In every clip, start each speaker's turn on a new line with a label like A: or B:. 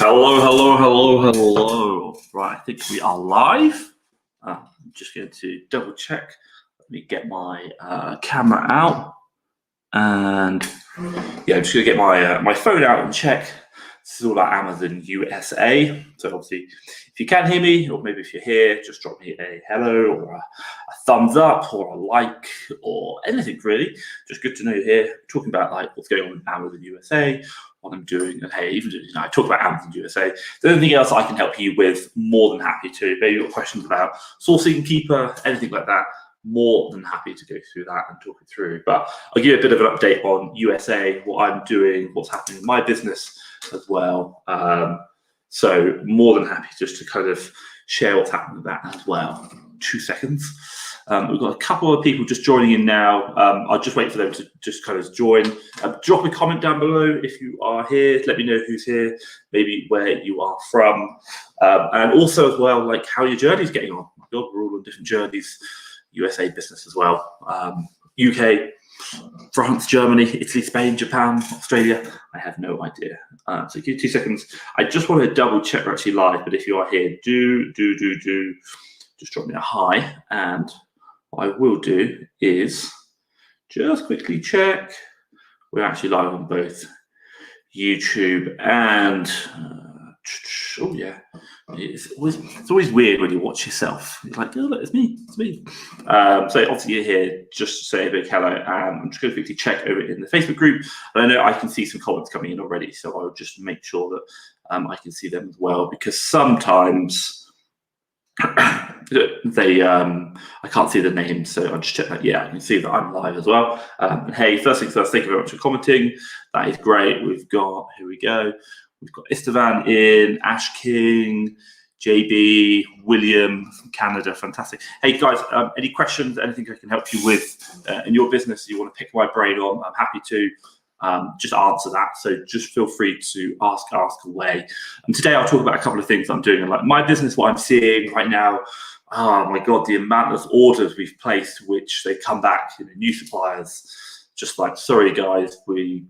A: Hello, hello, hello, hello. Right, I think we are live. I'm just going to double check. Let me get my camera out. And yeah, I'm just going to get my phone out and check. This is all about Amazon USA. So obviously, if you can hear me, or maybe if you're here, just drop me a hello or a thumbs up or a like or anything really. Just good to know you're here. Talking about like what's going on in Amazon USA, what I'm doing, and hey, even I talk about Amazon USA. If there's anything else I can help you with, more than happy to. Maybe you've got questions about sourcing, keeper, anything like that. More than happy to go through that and talk it through. But I'll give you a bit of an update on USA, what I'm doing, what's happening in my business as well. So more than happy just to kind of share what's happening with that as well. 2 seconds. We've got a couple of people just joining in now. I'll just wait for them to just kind of join. Drop a comment down below if you are here. Let me know who's here, maybe where you are from. And also as well, like how your journey's getting on. My God, we're all on different journeys. USA business as well. UK, France, Germany, Italy, Spain, Japan, Australia. I have no idea. So give 2 seconds. I just want to double check we're actually live, but if you are here, do just drop me a hi. And what I will do is just quickly check. We're actually live on both YouTube and oh yeah, it's always weird when you watch yourself. You're like, oh look, it's me. So obviously you're here just to say a big hello, and I'm just going to quickly check over in the Facebook group. And I know I can see some comments coming in already, so I'll just make sure that I can see them as well, because sometimes they I can't see the names, so I'll just check that. Yeah, I can see that I'm live as well. And hey, first things first, thank you very much for commenting. That is great. We've got, here we go. We've got Istvan in, Ash King, JB, William from Canada. Fantastic. Hey guys, any questions, anything I can help you with in your business you want to pick my brain on, I'm happy to just answer that. So just feel free to ask away. And today I'll talk about a couple of things I'm doing. Like my business, what I'm seeing right now, oh my God, the amount of orders we've placed, which they come back, new suppliers, just like, sorry guys, we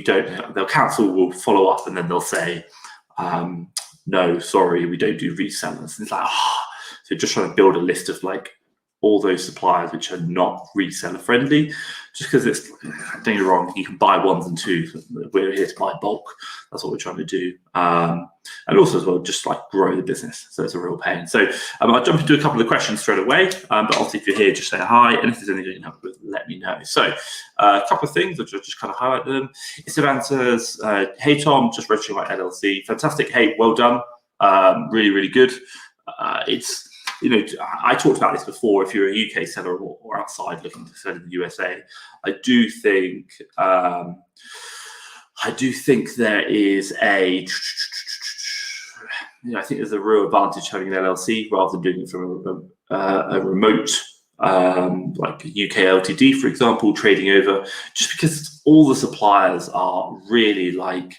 A: don't, they'll cancel, we'll follow up, and then they'll say, no, sorry, we don't do resellers. And it's like, so just trying to build a list of like all those suppliers which are not reseller friendly, just because it's, don't get me wrong, you can buy ones and twos. We're here to buy bulk. That's what we're trying to do. And also as well, just like grow the business. So it's a real pain. So I'll jump into a couple of questions straight away. But obviously if you're here, just say hi. And if there's anything you can help with, let me know. So a couple of things, I'll just kind of highlight them. Istvan says, hey Tom, just registering my LLC. Fantastic. Hey, well done. Really, really good. It's, I talked about this before. If you're a UK seller or outside looking to sell in the USA, I do think there is a, I think there's a real advantage having an LLC rather than doing it from a remote, like UK LTD, for example, trading over, just because all the suppliers are really like,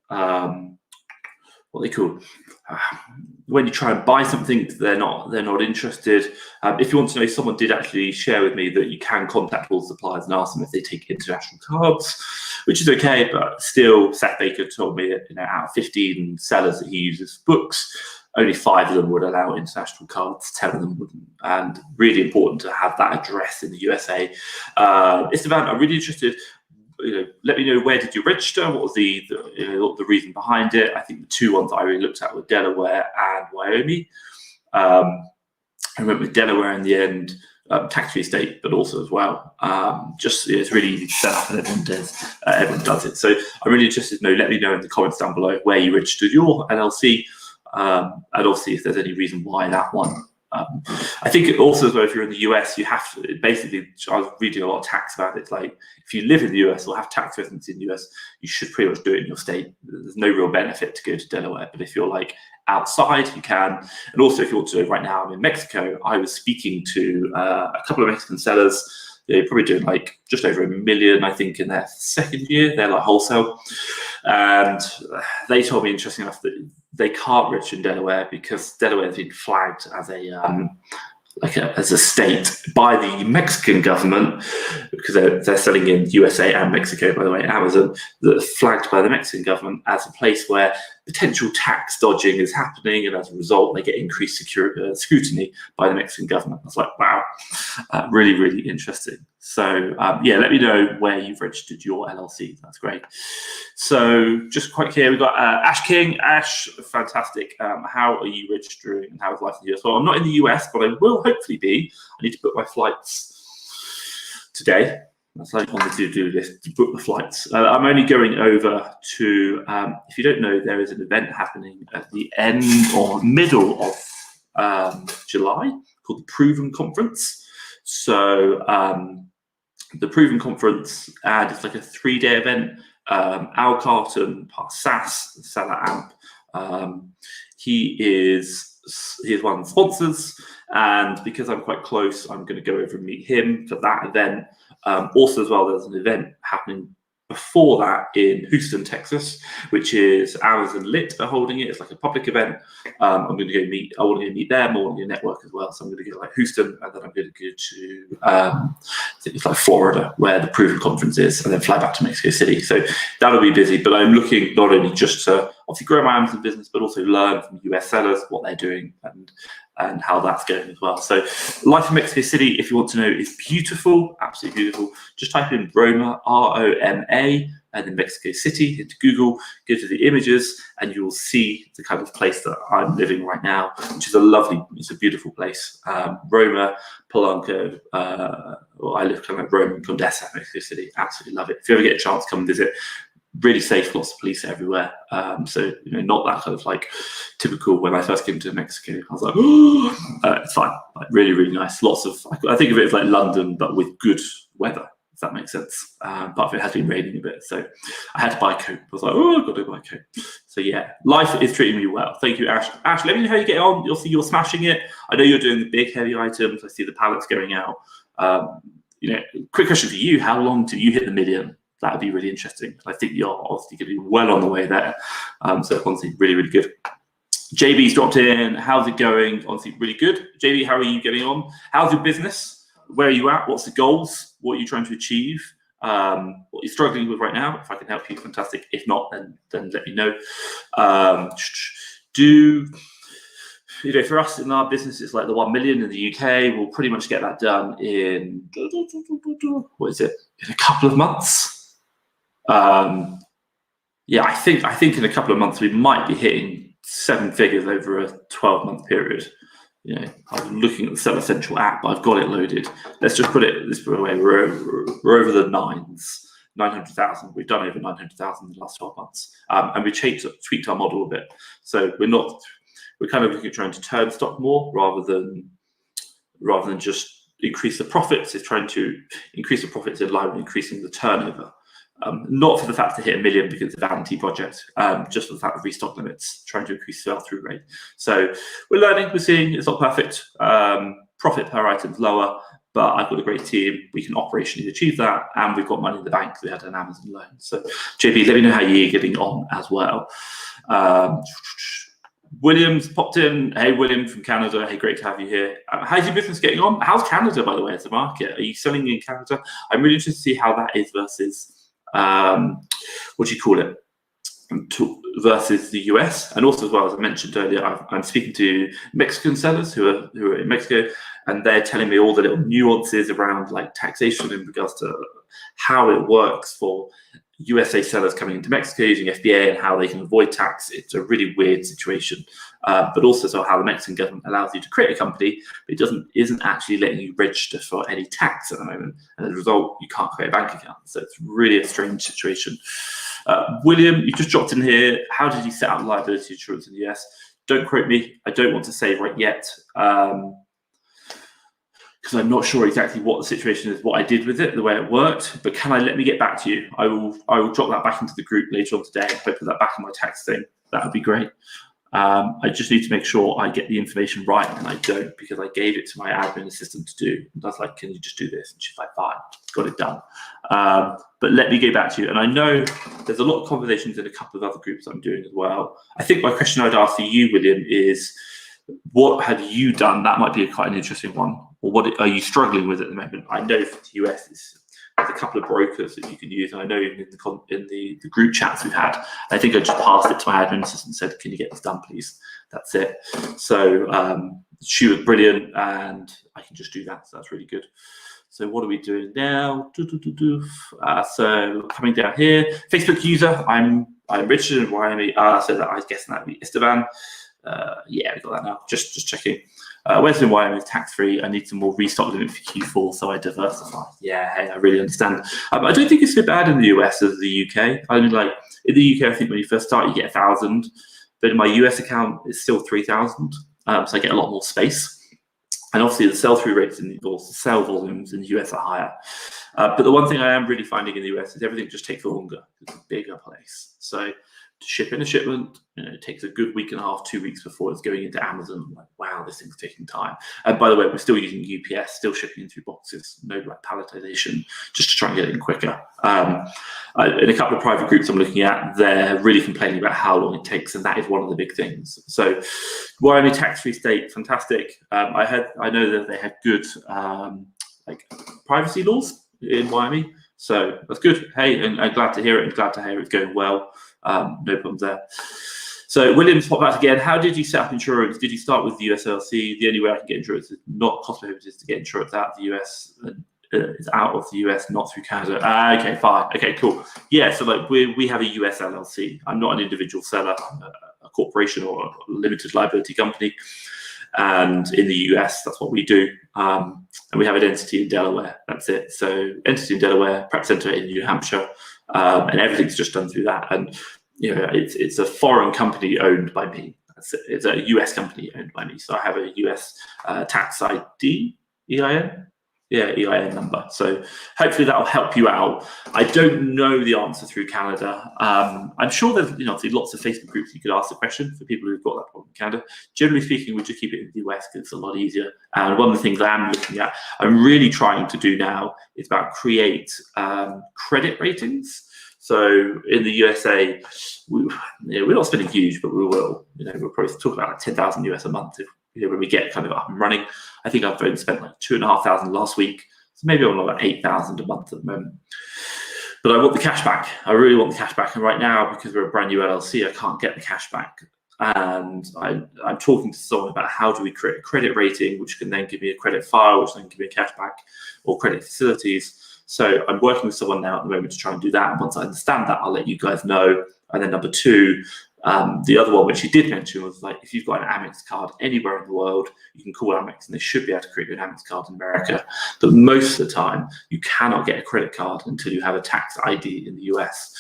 A: what they call, when you try and buy something, they're not interested. If you want to know, someone did actually share with me that you can contact all the suppliers and ask them if they take international cards, which is okay, but still, Seth Baker told me that out of 15 sellers that he uses for books, only 5 of them would allow international cards, 10 of them wouldn't. And really important to have that address in the USA. Istvan, I'm really interested. Let me know, where did you register? What was the reason behind it? I think the 2 ones I really looked at were Delaware and Wyoming. I went with Delaware in the end, tax-free state, but also as well. It's really easy to set up, and everyone does it. So I'm really interested to know. Let me know in the comments down below where you registered your LLC, and obviously if there's any reason why that one. I think also as well, if you're in the US, you have to basically, I was reading a lot of tax about it. It's like, if you live in the US or have tax residency in the US, you should pretty much do it in your state. There's no real benefit to go to Delaware, but if you're like outside, you can. And also if you want to, right now I'm in Mexico, I was speaking to a couple of Mexican sellers. They're probably doing like just over $1 million, I think, in their 2nd year. They're like wholesale. And they told me, interesting enough, that they can't register in Delaware because Delaware has been flagged as a as a state by the Mexican government, because they're selling in USA and Mexico, by the way, Amazon, that are flagged by the Mexican government as a place where potential tax dodging is happening, and as a result, they get increased scrutiny by the Mexican government. I was like, wow, really, really interesting. So yeah, let me know where you've registered your LLC. That's great. So just quite here, we've got Ash King. Ash, fantastic. How are you registering and how is life in the US? Well, I'm not in the US, but I will hopefully be. I need to book my flights today. That's like on the to-do list, to book the flights. I'm only going over to, if you don't know, there is an event happening at the end or middle of July called the Proven Conference. So the Proven Conference, and it's like a 3-day event. Al Carton, SAS, Salah Amp, he is one of the sponsors, and because I'm quite close, I'm going to go over and meet him for that event. Also, as well, there's an event happening before that in Houston, Texas, which is Amazon Lit are holding it. It's like a public event. I'm going to go meet. I want to go meet them. I want to go network as well. So I'm going to go like Houston, and then I'm going to go to I think it's like Florida, where the Proven Conference is, and then fly back to Mexico City. So that'll be busy. But I'm looking not only just to obviously grow my Amazon business, but also learn from US sellers what they're doing and how that's going as well. So life in Mexico City, if you want to know, is beautiful, absolutely beautiful. Just type in Roma, R-O-M-A, and then Mexico City into Google, go to the images, and you will see the kind of place that I'm living right now, which is it's a beautiful place. Roma, Polanco, well, I live kind of like Roma and Condesa, Mexico City, absolutely love it. If you ever get a chance, come visit. Really safe, lots of police everywhere. So, not that kind of like typical when I first came to Mexico. I was like, oh, it's fine. Like really, really nice. Lots of, I think of it as like London, but with good weather, if that makes sense. But it has been raining a bit. So I had to buy a coat. I was like, oh, I've got to buy a coat. So yeah, life is treating me well. Thank you, Ash. Ash, let me know how you get on. You'll see you're smashing it. I know you're doing the big heavy items. I see the pallets going out. Quick question for you. How long till you hit the million? That would be really interesting. I think you're obviously going to be well on the way there. So honestly, really, really good. JB's dropped in. How's it going? Honestly, really good. JB, how are you getting on? How's your business? Where are you at? What's the goals? What are you trying to achieve? What you're struggling with right now? If I can help you, fantastic. If not, then let me know. For us in our business, it's like the 1 million in the UK. We'll pretty much get that done in, in a couple of months. I think in a couple of months we might be hitting 7 figures over a 12-month period. I'm looking at the Seller Central app, but I've got it loaded. Let's just put it this way: we're over the 900,000. We've done over 900,000 in the last 12 months, and we tweaked our model a bit. So we're kind of looking at trying to turn stock more rather than just increase the profits. It's trying to increase the profits in line with increasing the turnover. Not for the fact to hit 1 million because it's a vanity project, just for the fact of restock limits, trying to increase sell-through rate. So we're learning, we're seeing, it's not perfect. Profit per item is lower, but I've got a great team. We can operationally achieve that, and we've got money in the bank. We had an Amazon loan. So JB, let me know how you're getting on as well. William's popped in. Hey, William from Canada. Hey, great to have you here. How's your business getting on? How's Canada, by the way, as a market? Are you selling in Canada? I'm really interested to see how that is versus what do you call it? Versus the US, and also as well as I mentioned earlier, I'm speaking to Mexican sellers who are in Mexico, and they're telling me all the little nuances around like taxation in regards to how it works for USA sellers coming into Mexico using FBA and how they can avoid tax. It's a really weird situation, but also so how the Mexican government allows you to create a company, but it isn't actually letting you register for any tax at the moment, and as a result, you can't create a bank account. So it's really a strange situation. William, you just dropped in here. How did you set up liability insurance in the US? Don't quote me. I don't want to say right yet, because I'm not sure exactly what the situation is, what I did with it, the way it worked. But let me get back to you? I will drop that back into the group later on today. If I put that back in my tax thing, that would be great. I just need to make sure I get the information right, and I don't, because I gave it to my admin assistant to do. And I was like, can you just do this? And she's like, fine, got it done. But let me go back to you. And I know there's a lot of conversations in a couple of other groups I'm doing as well. I think my question I'd ask for you, William, is what have you done? That might be quite an interesting one. Or what are you struggling with at the moment? I know for the US, there's a couple of brokers that you can use. And I know in the group chats we've had, I think I just passed it to my admin assistant and said, can you get this done, please? That's it. So she was brilliant, and I can just do that. So that's really good. So what are we doing now? So coming down here, Facebook user, I'm Richard and Wyoming. So that I was guessing that'd be Esteban. Yeah, we got that now. Just checking. Where's in Wyoming is tax-free. I need some more restock limit for Q4, so I diversify. Yeah, hey, I really understand. I don't think it's so bad in the US as the UK. I mean, like in the UK, I think when you first start, you get 1,000, but in my US account, it's still 3,000. So I get a lot more space. And obviously the sell-through rates or the sell volumes in the US are higher. But the one thing I am really finding in the US is everything just takes longer. It's a bigger place. So to ship in a shipment, it takes a good week and a half, 2 weeks before it's going into Amazon. I'm like, wow, this thing's taking time. And by the way, we're still using UPS, still shipping in through boxes, no like palletization, just to try and get it in quicker. In a couple of private groups I'm looking at, they're really complaining about how long it takes, and that is one of the big things. So Wyoming tax-free state, fantastic. I know that they have good like privacy laws in Wyoming, so that's good. Hey, and I'm glad to hear it, and glad to hear it's going well. No problems there. So Williams, pop out again. How did you set up insurance? Did you start with the US LLC? The only way I can get insurance is not cost prohibitive to get insurance out of the US. It's out of the US, not through Canada. Okay, fine. Okay, cool. Yeah, so like we have a US LLC. I'm not an individual seller. I'm a corporation or a limited liability company. And in the US, that's what we do. And we have an entity in Delaware. That's it. So entity in Delaware, prep center in New Hampshire, and everything's just done through that. And it's a foreign company owned by me. It's a US company owned by me. So I have a US tax ID, EIN. Yeah, EIN number. So hopefully that'll help you out. I don't know the answer through Canada. I'm sure there's obviously lots of Facebook groups you could ask the question for people who've got that problem in Canada. Generally speaking, we just keep it in the US because it's a lot easier. And one of the things I'm looking at, I'm really trying to do now is about create credit ratings. So in the USA, we're not spending huge, but we will. We'll probably talk about like 10,000 US a month when we get kind of up and running. I think I've only spent like 2,500 last week, so maybe I'm like 8,000 a month at the moment. But I want the cash back. I really want the cash back, and right now, because we're a brand new LLC, I can't get the cash back. And I'm talking to someone about how do we create a credit rating, which can then give me a credit file, which then give me a cash back or credit facilities. So I'm working with someone now at the moment to try and do that. And once I understand that, I'll let you guys know. And then number two, the other one, which she did mention, was like, if you've got an Amex card anywhere in the world, you can call Amex and they should be able to create an Amex card in America. But most of the time, you cannot get a credit card until you have a tax ID in the US,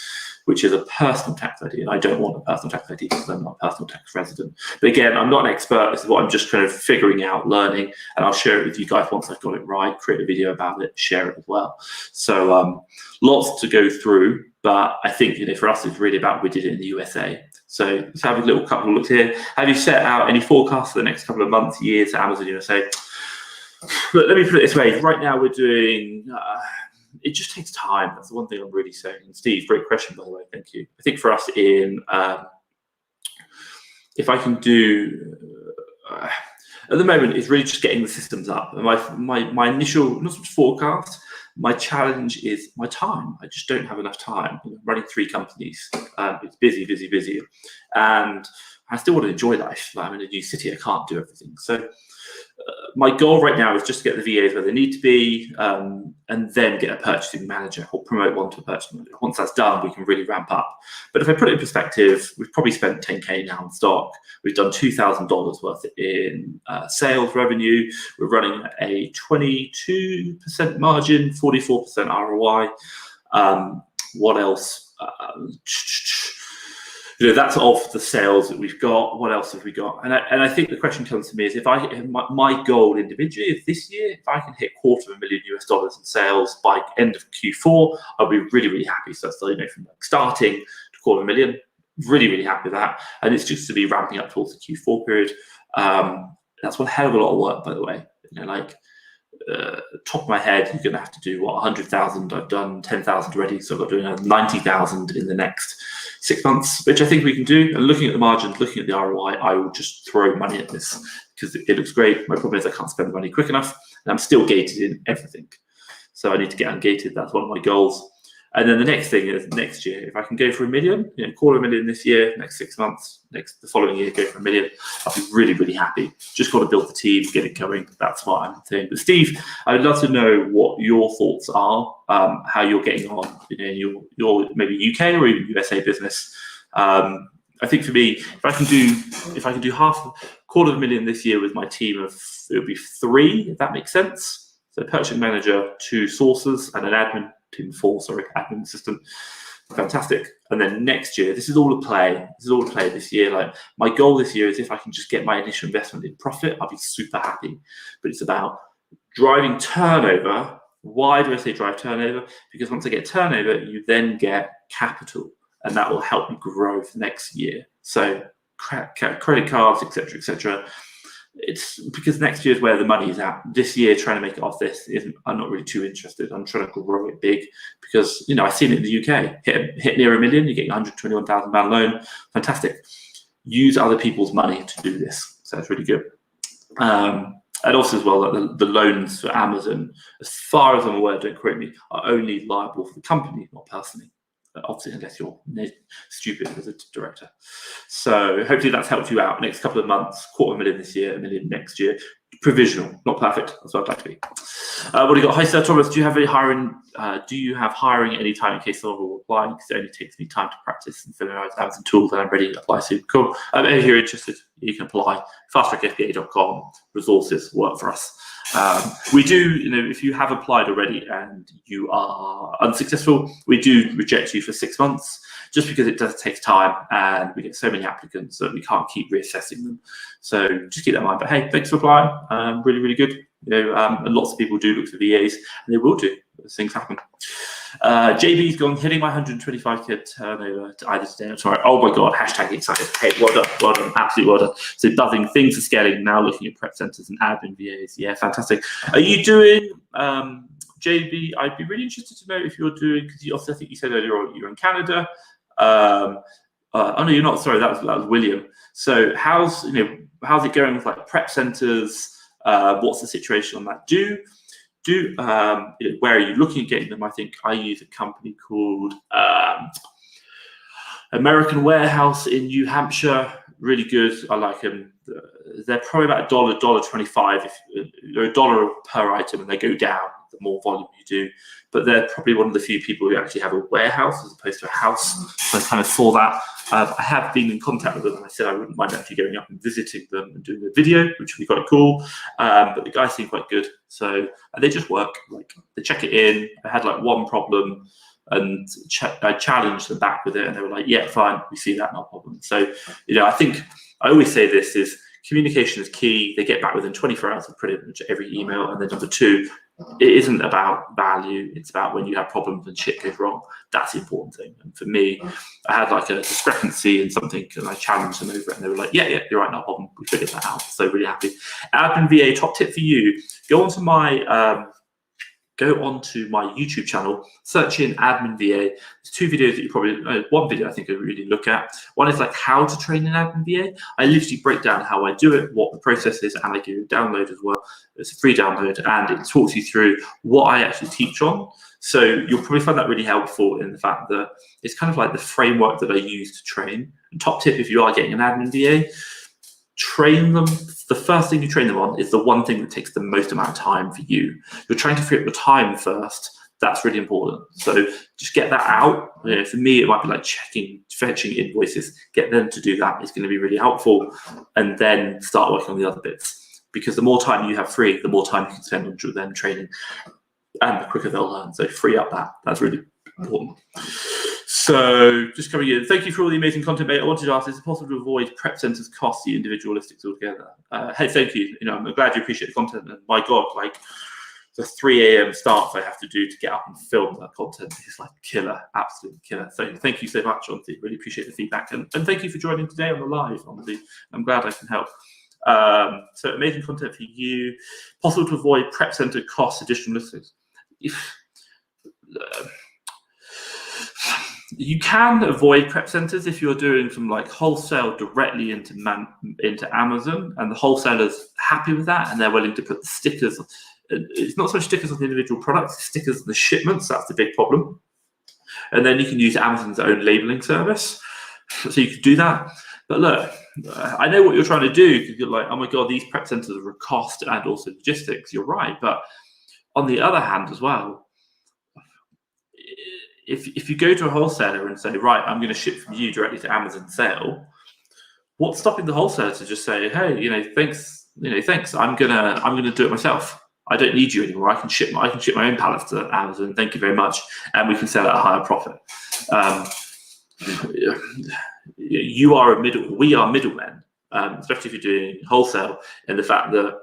A: which is a personal tax ID. And I don't want a personal tax ID because I'm not a personal tax resident. But again, I'm not an expert. This is what I'm just kind of figuring out, learning, and I'll share it with you guys once I've got it right, create a video about it, share it as well. So lots to go through, but I think for us, it's really about we did it in the USA. So let's have a little couple of looks here. Have you set out any forecasts for the next couple of months, years at Amazon USA? But let me put it this way. Right now we're doing, it just takes time. That's the one thing I'm really saying. And Steve, great question, by the way. Thank you. I think for us if I can do, at the moment, it's really just getting the systems up. And my initial, not so much forecast, my challenge is my time. I just don't have enough time. Running 3 companies, it's busy. And I still want to enjoy life. I'm in a new city, I can't do everything. So my goal right now is just to get the VAs where they need to be, and then get a purchasing manager or promote one to a purchasing manager. Once that's done, we can really ramp up. But if I put it in perspective, we've probably spent 10K now on stock. We've done $2,000 worth in sales revenue. We're running at a 22% margin, 44% ROI. What else? That's of the sales that we've got. What else have we got? And I think the question comes to me is, if I hit my goal individually is this year, if I can hit $250,000 US in sales by end of Q4, I'll be really happy. So that's from starting to $250,000, really happy with that. And it's just to be ramping up towards the Q4 period. That's one hell of a lot of work, by the way. top of my head, you're going to have to do 100,000. I've done 10,000 already, so I've got to do another 90,000 in the next 6 months, which I think we can do. And looking at the margins, looking at the ROI, I will just throw money at this because it looks great. My problem is I can't spend the money quick enough, and I'm still gated in everything. So I need to get ungated. That's one of my goals. And then the next thing is next year, if I can go for $1 million, call $1 million this year, next 6 months, the following year, go for $1 million, I'll be really, really happy. Just got to build the team, get it going. That's what I'm saying. But Steve, I'd love to know what your thoughts are, how you're getting on in your maybe UK or even USA business. I think for me, if I can do $250,000 this year with my team of, it would be 3, if that makes sense. So purchasing manager, 2 sources, and an admin assistant. Fantastic. And then next year, this is all a play. This year. Like, my goal this year is if I can just get my initial investment in profit, I'll be super happy. But it's about driving turnover. Why do I say drive turnover? Because once I get turnover, you then get capital, and that will help you grow for next year. So credit cards, etc., etc. It's because next year is where the money is at. This year, trying to make it off this I'm not really too interested. I'm trying to grow it big because I've seen it in the UK. Hit near $1 million, you get £121,000 loan. Fantastic. Use other people's money to do this. So that's really good. And also as well, that the loans for Amazon, as far as I'm aware, don't quote me, are only liable for the company, not personally. Obviously, unless you're stupid as a director. So hopefully that's helped you out. Next couple of months, $250,000 this year, $1 million next year. Provisional, not perfect. That's what I'd like to be. What do you got? Hi, Sir Thomas. Do you have any hiring? Do you have hiring any time in case someone will apply? Because it only takes me time to practice and familiarize Amazon tools, and I'm ready to apply soon. Cool. If you're interested, you can apply. fasttrackfba.com. Resources work for us. We do, if you have applied already and you are unsuccessful, we do reject you for 6 months, just because it does take time and we get so many applicants that we can't keep reassessing them. So just keep that in mind. But hey, thanks for applying. Really, really good. And lots of people do look for VAs, and they will do. Those things happen. JB's gone, hitting my 125k turnover to either today or tomorrow. Oh my God, hashtag excited. Hey, well done, absolutely well done. So buzzing, things are scaling now, looking at prep centers and admin VAs. Yeah, fantastic. Are you doing, JB, I'd be really interested to know if you're doing, because you also, I think you said earlier on you're in Canada. Oh no, you're not, sorry, that was William. So how's it going with like prep centers? What's the situation on that? Where are you looking at getting them? I think I use a company called American Warehouse in New Hampshire. Really good. I like them. They're probably about $1.25. They're $1 per item, and they go down the more volume you do. But they're probably one of the few people who actually have a warehouse as opposed to a house. So I kind of saw that. I have been in contact with them, and I said I wouldn't mind actually going up and visiting them and doing a video, which would be quite cool. But the guys seem quite good. So they just work. Like, they check it in. I had like one problem, and I challenged them back with it, and they were like, yeah, fine, we see that, no problem. So, I think I always say this is communication is key. They get back within 24 hours of pretty much every email. And then number 2, it isn't about value. It's about when you have problems and shit goes wrong. That's the important thing. And for me, I had like a discrepancy in something, and I challenged them over it, and they were like, yeah, you're right, no problem. We figured that out. So really happy. Admin VA, top tip for you. Go onto my YouTube channel, search in admin VA. There's 2 videos that you probably, one video I think I really look at. One is like how to train an admin VA. I literally break down how I do it, what the process is, and I give you a download as well. It's a free download, and it talks you through what I actually teach on. So you'll probably find that really helpful in the fact that it's kind of like the framework that I use to train. And top tip, if you are getting an admin VA, train them. The first thing you train them on is the one thing that takes the most amount of time for you. You're trying to free up the time first. That's really important. So just get that out. For me, it might be like fetching invoices. Get them to do that. It's going to be really helpful. And then start working on the other bits. Because the more time you have free, the more time you can spend on them training, and the quicker they'll learn. So free up that. That's really important. So just coming in, thank you for all the amazing content, mate. I wanted to ask, is it possible to avoid prep centers costs, the individual listings altogether? Hey, thank you. I'm glad you appreciate the content. And my God, like the 3 a.m. starts I have to do to get up and film that content is like killer, absolute killer. So thank you so much, honestly. Really appreciate the feedback. And thank you for joining today on the live, honestly. I'm glad I can help. So amazing content for you. Possible to avoid prep center costs, additional listings. You can avoid prep centers if you're doing some like wholesale directly into Amazon, and the wholesaler's happy with that and they're willing to put the stickers. It's not so much stickers on the individual products, stickers on the shipments. That's the big problem. And then you can use Amazon's own labeling service, so you could do that. But look, I know what you're trying to do, because you're like, oh my god, these prep centers are a cost and also logistics. You're right, but on the other hand as well, if you go to a wholesaler and say, right, I'm going to ship from you directly to Amazon sale, what's stopping the wholesaler to just say, hey, thanks, I'm gonna do it myself. I don't need you anymore. I can ship my own pallets to Amazon. Thank you very much, and we can sell at a higher profit. We are middlemen, especially if you're doing wholesale, and the fact that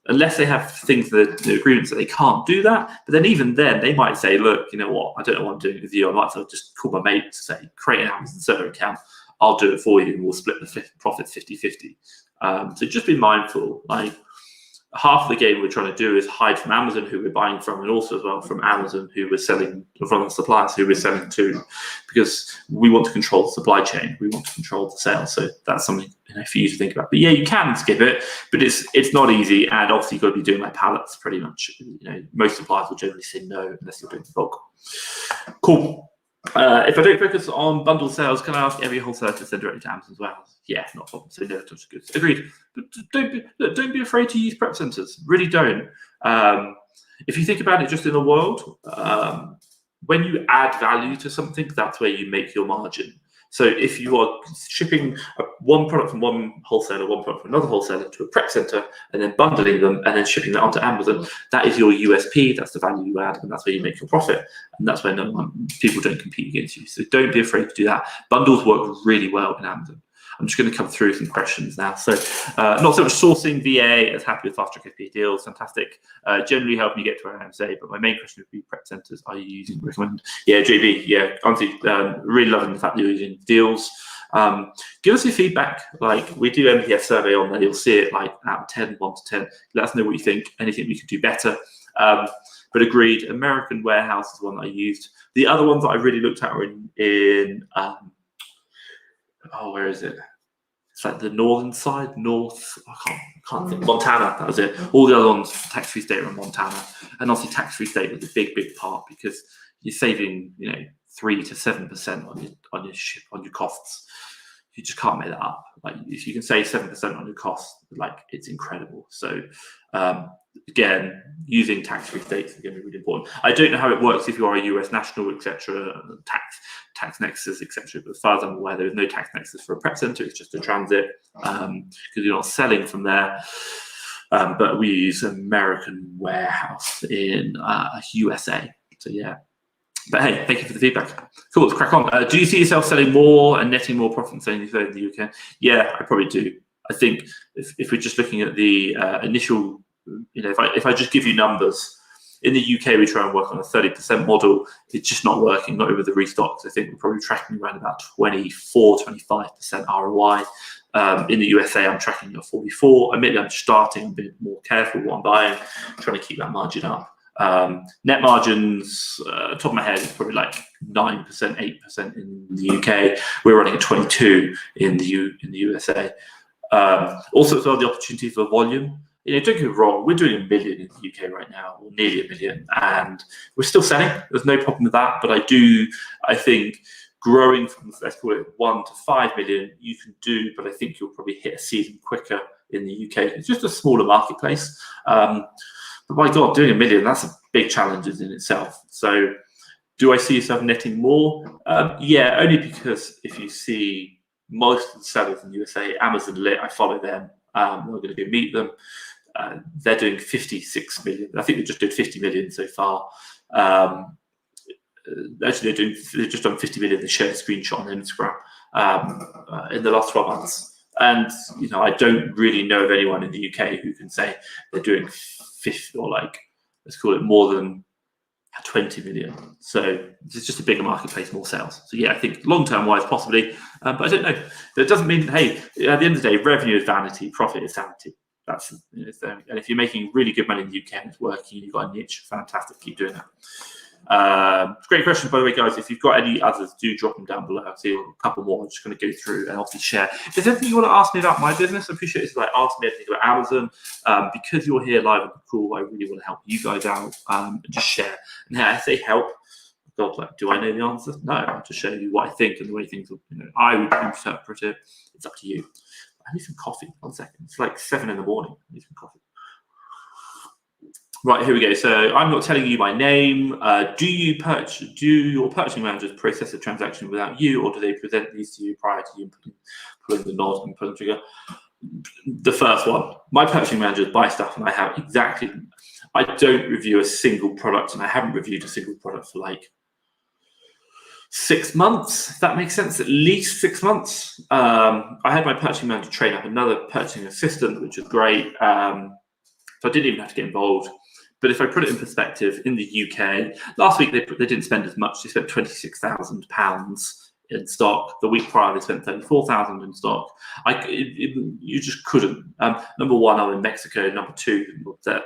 A: unless they have things that the agreements that they can't do that, but then even then they might say, look, you know what, I don't know what I'm doing with you. I might as well just call my mate to say, create an Amazon server account. I'll do it for you, and we'll split the profits 50-50. So just be mindful. Like, half of the game we're trying to do is hide from Amazon, who we're buying from, and also as well from Amazon, who we're selling, from the suppliers who we're selling to, because we want to control the supply chain. We want to control the sales. So that's something for you to think about. But yeah, you can skip it, but it's not easy, and obviously you've got to be doing like pallets pretty much. Most suppliers will generally say no unless you're doing bulk. Cool. If I don't focus on bundle sales, can I ask every wholesaler to send directly to Amazon as well? Yeah, not a problem. So no touch of goods. Agreed. But don't be afraid to use prep centers. Really don't. If you think about it just in the world, when you add value to something, that's where you make your margin. So if you are shipping one product from one wholesaler, one product from another wholesaler to a prep center, and then bundling them and then shipping that onto Amazon, that is your USP. That's the value you add, and that's where you make your profit. And that's where people don't compete against you. So don't be afraid to do that. Bundles work really well in Amazon. I'm just going to come through some questions now. So not so much sourcing, VA, as happy with fast track FBA deals, fantastic. Generally helping you get to where I am today, but my main question would be prep centers. Are you using, recommend? Yeah, JB, yeah, honestly, really loving the fact that you're using deals. Give us your feedback. Like, we do MPF survey on there. You'll see it like out of 10, 1 to 10. Let us know what you think, anything we could do better. But agreed, American Warehouse is one that I used. The other ones that I really looked at were in where is it? It's like the northern side, I can't think. Montana, that was it. All the other ones, tax-free state are in Montana. And obviously tax-free state was a big part, because you're saving, 3 to 7% on your costs. You just can't make that up. Like, if you can save 7% on your costs, like, it's incredible. So again, using tax-free states is going to be really important. I don't know how it works if you are a US national, etc., tax nexus, etc. But as far as I'm aware, there is no tax nexus for a prep center. It's just a transit, because you're not selling from there. But we use American Warehouse in USA. So yeah. But hey, thank you for the feedback. Cool, let's crack on. Do you see yourself selling more and netting more profit than selling in the UK? Yeah, I probably do. I think if we're just looking at the initial, if I just give you numbers, in the UK we try and work on a 30% model. It's just not working, not over the restocks. I think we're probably tracking around about 25% ROI. In the USA, I'm tracking at 44. Admittedly, I'm starting, I'm being more careful what I'm buying, trying to keep that margin up. Net margins, top of my head, is probably like 9%, 8% in the UK. We're running at 22 in the USA. Also, as well, the opportunity for volume. Don't get me wrong, we're doing 1 million in the UK right now, or nearly 1 million, and we're still selling. There's no problem with that. But I think growing from, let's call it 1 to 5 million, you can do, but I think you'll probably hit a season quicker in the UK. It's just a smaller marketplace. But my God, doing 1 million, that's a big challenge in itself. So do I see yourself netting more? Yeah, only because if you see most of the sellers in the USA, Amazon Lit, I follow them. We're going to go meet them. They're doing 56 million. I think they just did 50 million so far. Actually, they've just done 50 million. They shared a screenshot on Instagram in the last 12 months. And I don't really know of anyone in the UK who can say they're doing 50 or like, let's call it more than 20 million. So it's just a bigger marketplace, more sales. So yeah, I think long-term wise, possibly, but I don't know. That doesn't mean, hey, at the end of the day, revenue is vanity, profit is sanity. That's, and if you're making really good money in the UK and it's working, you've got a niche, fantastic, keep doing that. Great questions, by the way, guys. If you've got any others, do drop them down below. I'll see a couple more. I'm just going to go through and obviously share. If there's anything you want to ask me about my business, I appreciate it. Like, ask me anything about Amazon. Because you're here live on the call, I really want to help you guys out and just share. And I say help. God, like, do I know the answer? No, I'll just show you what I think and the way things, I would interpret it. It's up to you. I need some coffee. 1 second. It's like 7 in the morning. I need some coffee. Right, here we go. So I'm not telling you my name. Do your purchasing managers process a transaction without you, or do they present these to you prior to you pulling the nod and pulling the trigger? The first one. My purchasing managers buy stuff, and I don't review a single product, and I haven't reviewed a single product for like 6 months, if that makes sense, at least 6 months. I had my purchasing manager train up another purchasing assistant, which was great. So I didn't even have to get involved. But if I put it in perspective, in the UK, last week they didn't spend as much. They spent £26,000 in stock. The week prior, they spent £34,000 in stock. You just couldn't. Number one, I'm in Mexico. Number two,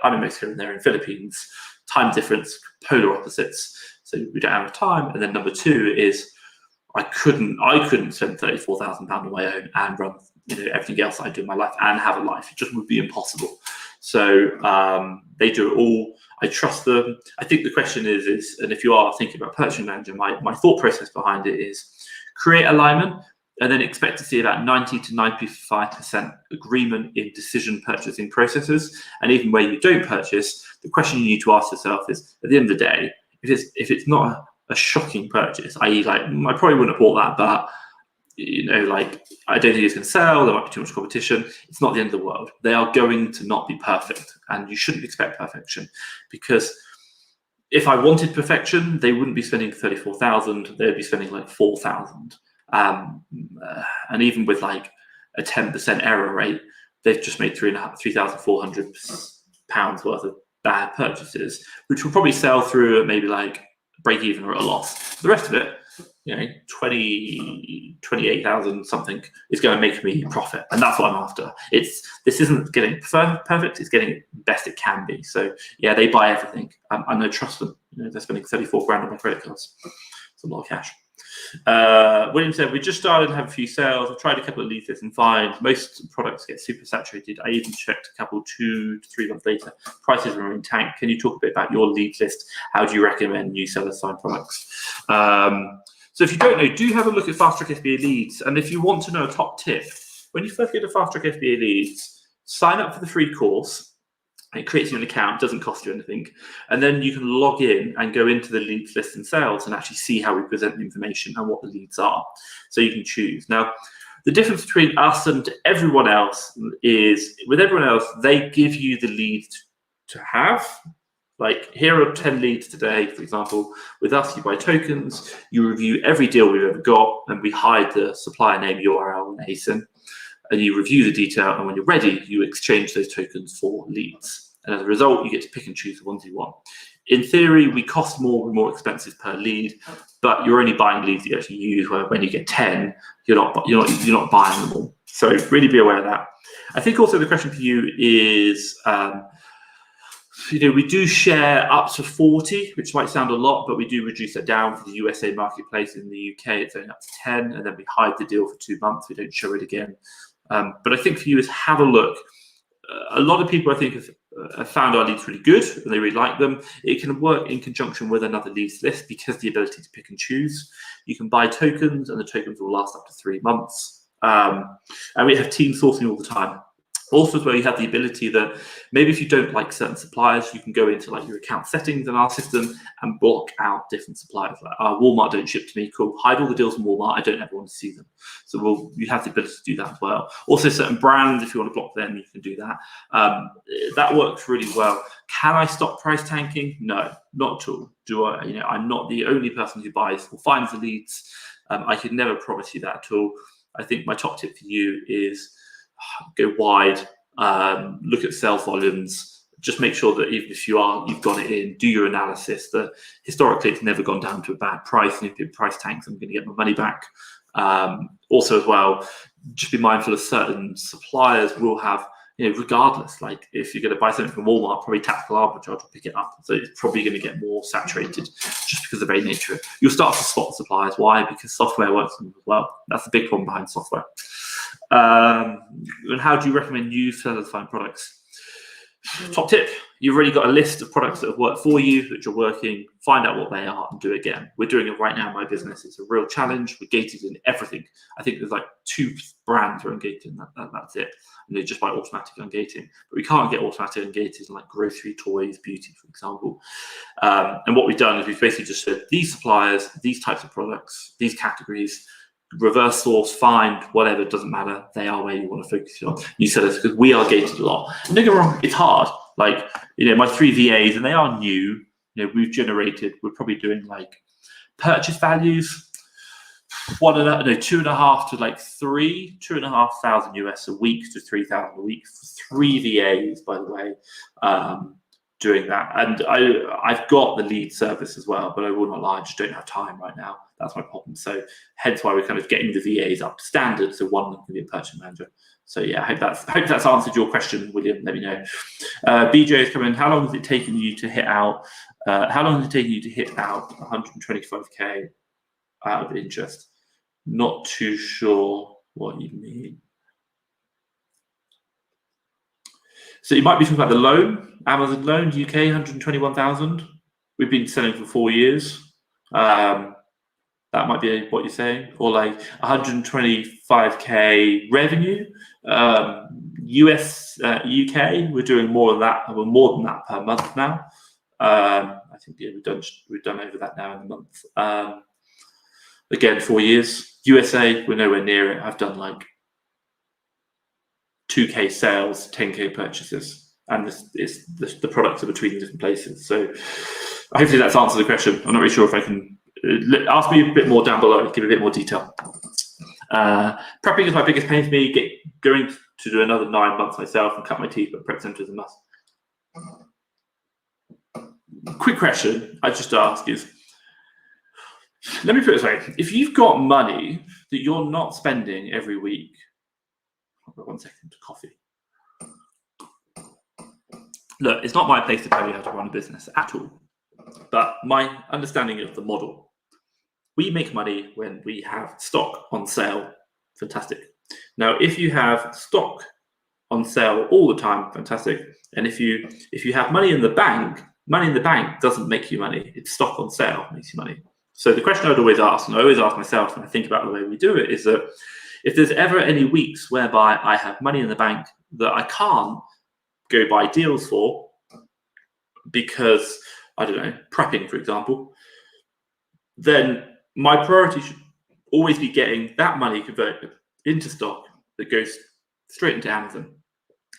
A: I'm in Mexico and they're in Philippines. Time difference, polar opposites. So we don't have time. And then number two is I couldn't spend £34,000 on my own and run everything else I do in my life and have a life. It just would be impossible. So they do it all. I trust them. I think the question is, and if you are thinking about purchasing manager, my thought process behind it is create alignment and then expect to see about 90 to 95% agreement in decision purchasing processes. And even where you don't purchase, the question you need to ask yourself is, at the end of the day, if it's not a shocking purchase, i.e. like, I probably wouldn't have bought that, but like, I don't think it's going to sell, there might be too much competition, it's not the end of the world. They are going to not be perfect, and you shouldn't expect perfection, because if I wanted perfection, they wouldn't be spending 34,000, they'd be spending like 4,000. And even with like a 10% error rate, they've just made £3,400 worth of bad purchases, which will probably sell through at maybe like break even or at a loss. The rest of it, 28,000 something is going to make me profit, and that's what I'm after. This isn't getting perfect, it's getting best it can be. So yeah, they buy everything. I know, trust them. They're spending 34 grand on my credit cards. It's a lot of cash. William said, we just started and have a few sales. I've tried a couple of leads and find most products get super saturated. I even checked a couple 2 to 3 months later. Prices remain tank. Can you talk a bit about your lead list? How do you recommend new sellers sign products? So if you don't know, do have a look at Fast Track FBA leads. And if you want to know a top tip, when you first get a Fast Track FBA leads, sign up for the free course. It creates you an account, doesn't cost you anything. And then you can log in and go into the leads list and sales and actually see how we present the information and what the leads are. So you can choose. Now, the difference between us and everyone else is, with everyone else, they give you the leads to have. Like, here are 10 leads today, for example. With us, you buy tokens, you review every deal we've ever got, and we hide the supplier name, URL, and ASIN. And you review the detail, and when you're ready, you exchange those tokens for leads. And as a result, you get to pick and choose the ones you want. In theory, we cost more, we're more expensive per lead, but you're only buying leads that you actually use. Where when you get 10, you're not buying them all. So really be aware of that. I think also the question for you is, we do share up to 40, which might sound a lot, but we do reduce that down for the USA marketplace. In the UK, it's only up to 10, and then we hide the deal for 2 months. We don't show it again. But I think for you is have a look. A lot of people, I think, have found our leads really good and they really like them. It can work in conjunction with another leads list because the ability to pick and choose. You can buy tokens and the tokens will last up to 3 months. And we have team sourcing all the time. Also, as well, you have the ability that maybe if you don't like certain suppliers, you can go into like your account settings in our system and block out different suppliers. Like, Walmart don't ship to me, cool. Hide all the deals from Walmart. I don't ever want to see them. So you have the ability to do that as well. Also, certain brands, if you want to block them, you can do that. That works really well. Can I stop price tanking? No, not at all. Do I? I'm not the only person who buys or finds the leads. I could never promise you that at all. I think my top tip for you is go wide, look at sales volumes. just make sure that even if you've got it in, do your analysis. That historically it's never gone down to a bad price, and if it price tanks, I'm going to get my money back. Also, as well, just be mindful of certain suppliers will have, regardless, like if you're going to buy something from Walmart, probably tactical arbitrage will pick it up. So it's probably going to get more saturated just because of the very nature of it. You'll start to spot suppliers. Why? Because software works on them as well. That's the big problem behind software. And how do you recommend new sellers find products? Top tip, you've already got a list of products that have worked for you, which are working. Find out what they are and do it again. We're doing it right now in my business. It's a real challenge. We're gated in everything. I think there's like 2 brands are ungated, and that's it. And they're just by automatic ungating. But we can't get automatic ungated in like grocery, toys, beauty, for example. And what we've done is we've basically just said these suppliers, these types of products, these categories, reverse source, find, whatever, it doesn't matter. They are where you want to focus on. You said this because we are gated a lot. And don't get me wrong, it's hard. Like, my 3 VAs, and they are new. We're probably doing like purchase values, 2.5 to like 2,500 US a week to 3,000 a week for 3 VAs, by the way. Doing that, and I've got the lead service as well, but I will not lie, I just don't have time right now. That's my problem. So hence why we're kind of getting the VAs up to standard, so one of them can be a purchase manager. So yeah, I hope that's answered your question, William. Let me know. BJ is coming. How long has it taken you to hit out? 125k out of interest? Not too sure what you mean. So you might be talking about the loan, Amazon loan, UK, 121,000. We've been selling for 4 years. That might be what you're saying, or like 125k revenue. US, UK, we're doing more than that. We're more than that per month now. I think we've done over that now in a month. Again, 4 years. USA, we're nowhere near it. I've done like 2k sales, 10k purchases, and the products are between different places. So hopefully that's answered the question. I'm not really sure if I can ask me a bit more down below, give a bit more detail. Prepping is my biggest pain for me. Going to do another 9 months myself and cut my teeth, but prep center is a must. Quick question I just ask is, let me put it this way: if you've got money that you're not spending every week, I've got 1 second to coffee. Look, it's not my place to tell you how to run a business at all, but my understanding of the model. We make money when we have stock on sale. Fantastic. Now, if you have stock on sale all the time, fantastic. And if you have money in the bank doesn't make you money. It's stock on sale makes you money. So the question I'd always ask, and I always ask myself when I think about the way we do it, is that if there's ever any weeks whereby I have money in the bank that I can't go buy deals for because, I don't know, prepping, for example, then my priority should always be getting that money converted into stock that goes straight into Amazon.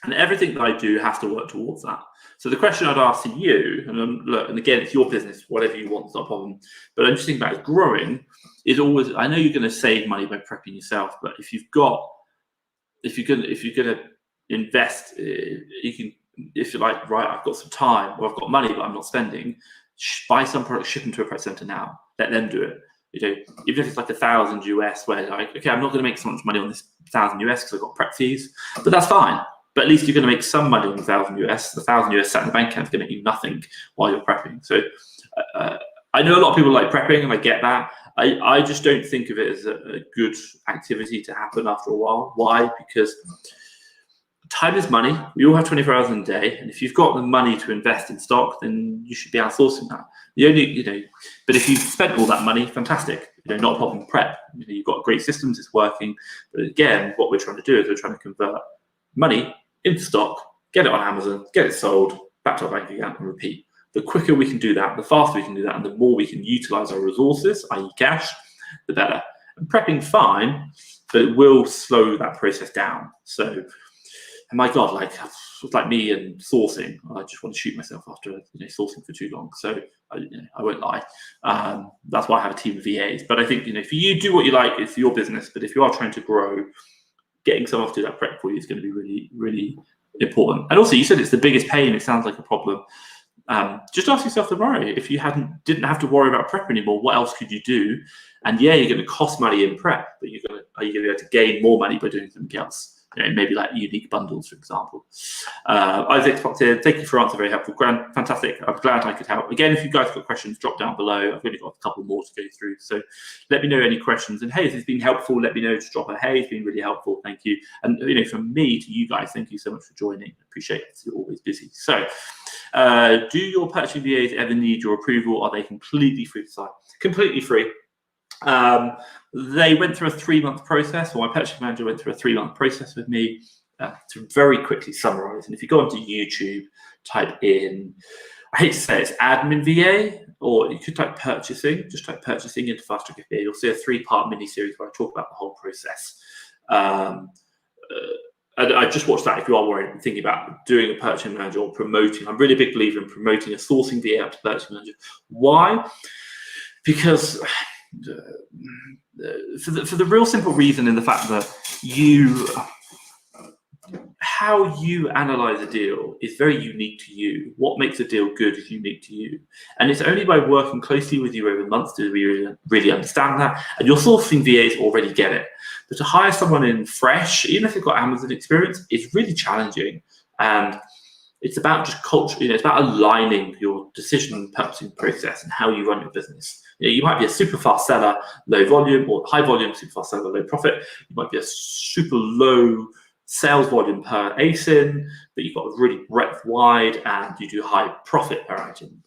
A: And everything that I do has to work towards that. So the question I'd ask to you, and look, and again, it's your business, whatever you want, it's not a problem. But I'm just thinking about growing is always. I know you're going to save money by prepping yourself, but if you're going to invest, you can. If you're like, right, I've got some time, or I've got money, but I'm not spending. Buy some product, ship them to a prep center now. Let them do it. Even if it's like 1,000 US, where like, okay, I'm not going to make so much money on this 1,000 US because I've got prep fees, but that's fine. But at least you're going to make some money on 1,000 US. The 1,000 US sat in the bank account is going to make you nothing while you're prepping. So I know a lot of people like prepping, and I get that. I just don't think of it as a good activity to happen after a while. Why? Because time is money. We all have 24 hours in a day, and if you've got the money to invest in stock, then you should be outsourcing that. But if you've spent all that money, fantastic. Not a problem. Prep. You've got great systems. It's working. But again, what we're trying to do is we're trying to convert money into stock, get it on Amazon, get it sold, back to our bank account, and repeat. The quicker we can do that, the faster we can do that, and the more we can utilize our resources, i.e. cash, the better. And prepping, fine, but it will slow that process down. So, and my God, it's like me and sourcing. I just want to shoot myself after sourcing for too long. So I won't lie. That's why I have a team of VAs. But I think if you do what you like, it's your business. But if you are trying to grow, getting someone to do that prep for you is going to be really, really important. And also, you said it's the biggest pain. It sounds like a problem. Just ask yourself tomorrow, if you didn't have to worry about prep anymore, what else could you do? And yeah, you're going to cost money in prep, but are you going to be able to gain more money by doing something else? Maybe like unique bundles, for example. Isaac's popped in. Thank you for answering. Very helpful. Grand, fantastic. I'm glad I could help. Again, if you guys have got questions, drop down below. I've only got a couple more to go through. So let me know any questions. And hey, if it's been helpful, let me know. Just drop a hey. It's been really helpful. Thank you. And from me to you guys, thank you so much for joining. Appreciate it. You're always busy. So do your purchasing VAs ever need your approval? Are they completely free to sign? Completely free. They went through a 3-month process, or my purchasing manager went through a 3-month process with me to very quickly summarize. And if you go onto YouTube, type in, I hate to say it's admin VA, or you could type purchasing, just type purchasing into Fast Track VA. You'll see a 3-part mini series where I talk about the whole process. I just watched that if you are worried and thinking about doing a purchasing manager or promoting. I'm really a big believer in promoting a sourcing VA up to purchasing manager. Why? Because for the real simple reason in the fact that how you analyze a deal is very unique to you. What makes a deal good is unique to you. And it's only by working closely with you over months do we really understand that. And your sourcing VAs already get it. But to hire someone in fresh, even if they've got Amazon experience, is really challenging. And it's about just culture, it's about aligning your decision purchasing process and how you run your business. You might be a super fast seller, low volume, or high volume, super fast seller, low profit. You might be a super low sales volume per ASIN, but you've got a really breadth wide and you do high profit per item.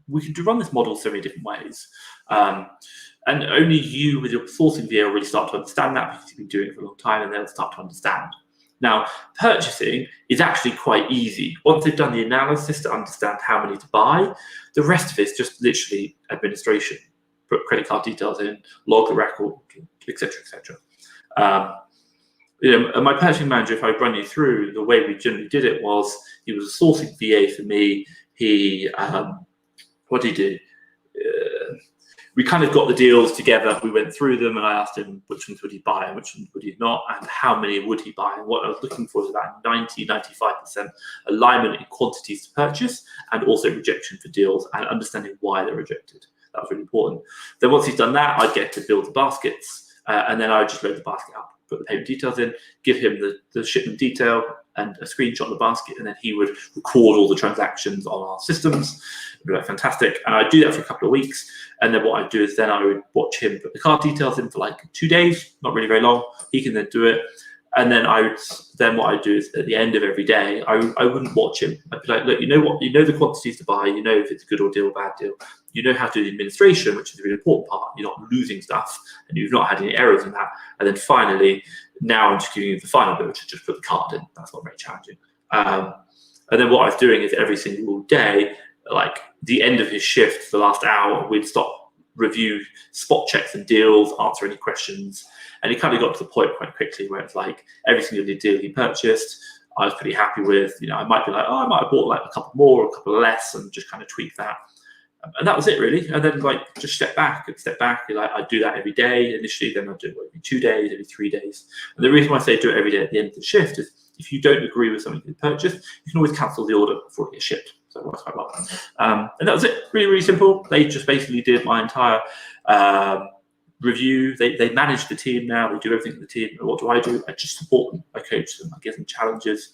A: We can run this model so many different ways. And only you with your sourcing VA will really start to understand that because you've been doing it for a long time, and they'll start to understand. Now, purchasing is actually quite easy. Once they've done the analysis to understand how many to buy, the rest of it is just literally administration. Put credit card details in, log the record, etc., etc. And my purchasing manager, if I run you through, the way we generally did it was he was a sourcing VA for me. He, what did he do? We kind of got the deals together. We went through them, and I asked him which ones would he buy and which ones would he not, and how many would he buy. And what I was looking for was about 90-95% alignment in quantities to purchase, and also rejection for deals and understanding why they're rejected. That was really important. Then once he's done that, I'd get to build the baskets, and then I would just load the basket up, put the payment details in, give him the shipment detail and a screenshot of the basket, and then he would record all the transactions on our systems. It'd be like fantastic. And I'd do that for a couple of weeks. And then what I'd do is then I would watch him put the card details in for like 2 days, not really very long. He can then do it. And then what I'd do is at the end of every day, I wouldn't watch him. I'd be like, look, you know what? You know the quantities to buy. You know if it's a good or deal, bad deal. You know how to do the administration, which is the really important part. You're not losing stuff, and you've not had any errors in that. And then finally, now I'm just giving you the final bit, which is just put the card in. That's not very challenging. And then what I was doing is every single day, like the end of his shift, the last hour, we'd stop, review spot checks and deals, answer any questions. And it kind of got to the point quite quickly where it's like every single deal he purchased, I was pretty happy with. I might be like, oh, I might have bought like a couple more or a couple less and just kind of tweak that. And that was it really. And then like just step back. Like I'd do that every day initially, then I'd do it every 2 days, every 3 days. And the reason why I say do it every day at the end of the shift is if you don't agree with something you purchased, you can always cancel the order before it gets shipped. So it works quite well. And that was it. Really, really simple. They just basically did my entire review. They manage the team now. They do everything in the team. And what do? I just support them. I coach them. I give them challenges.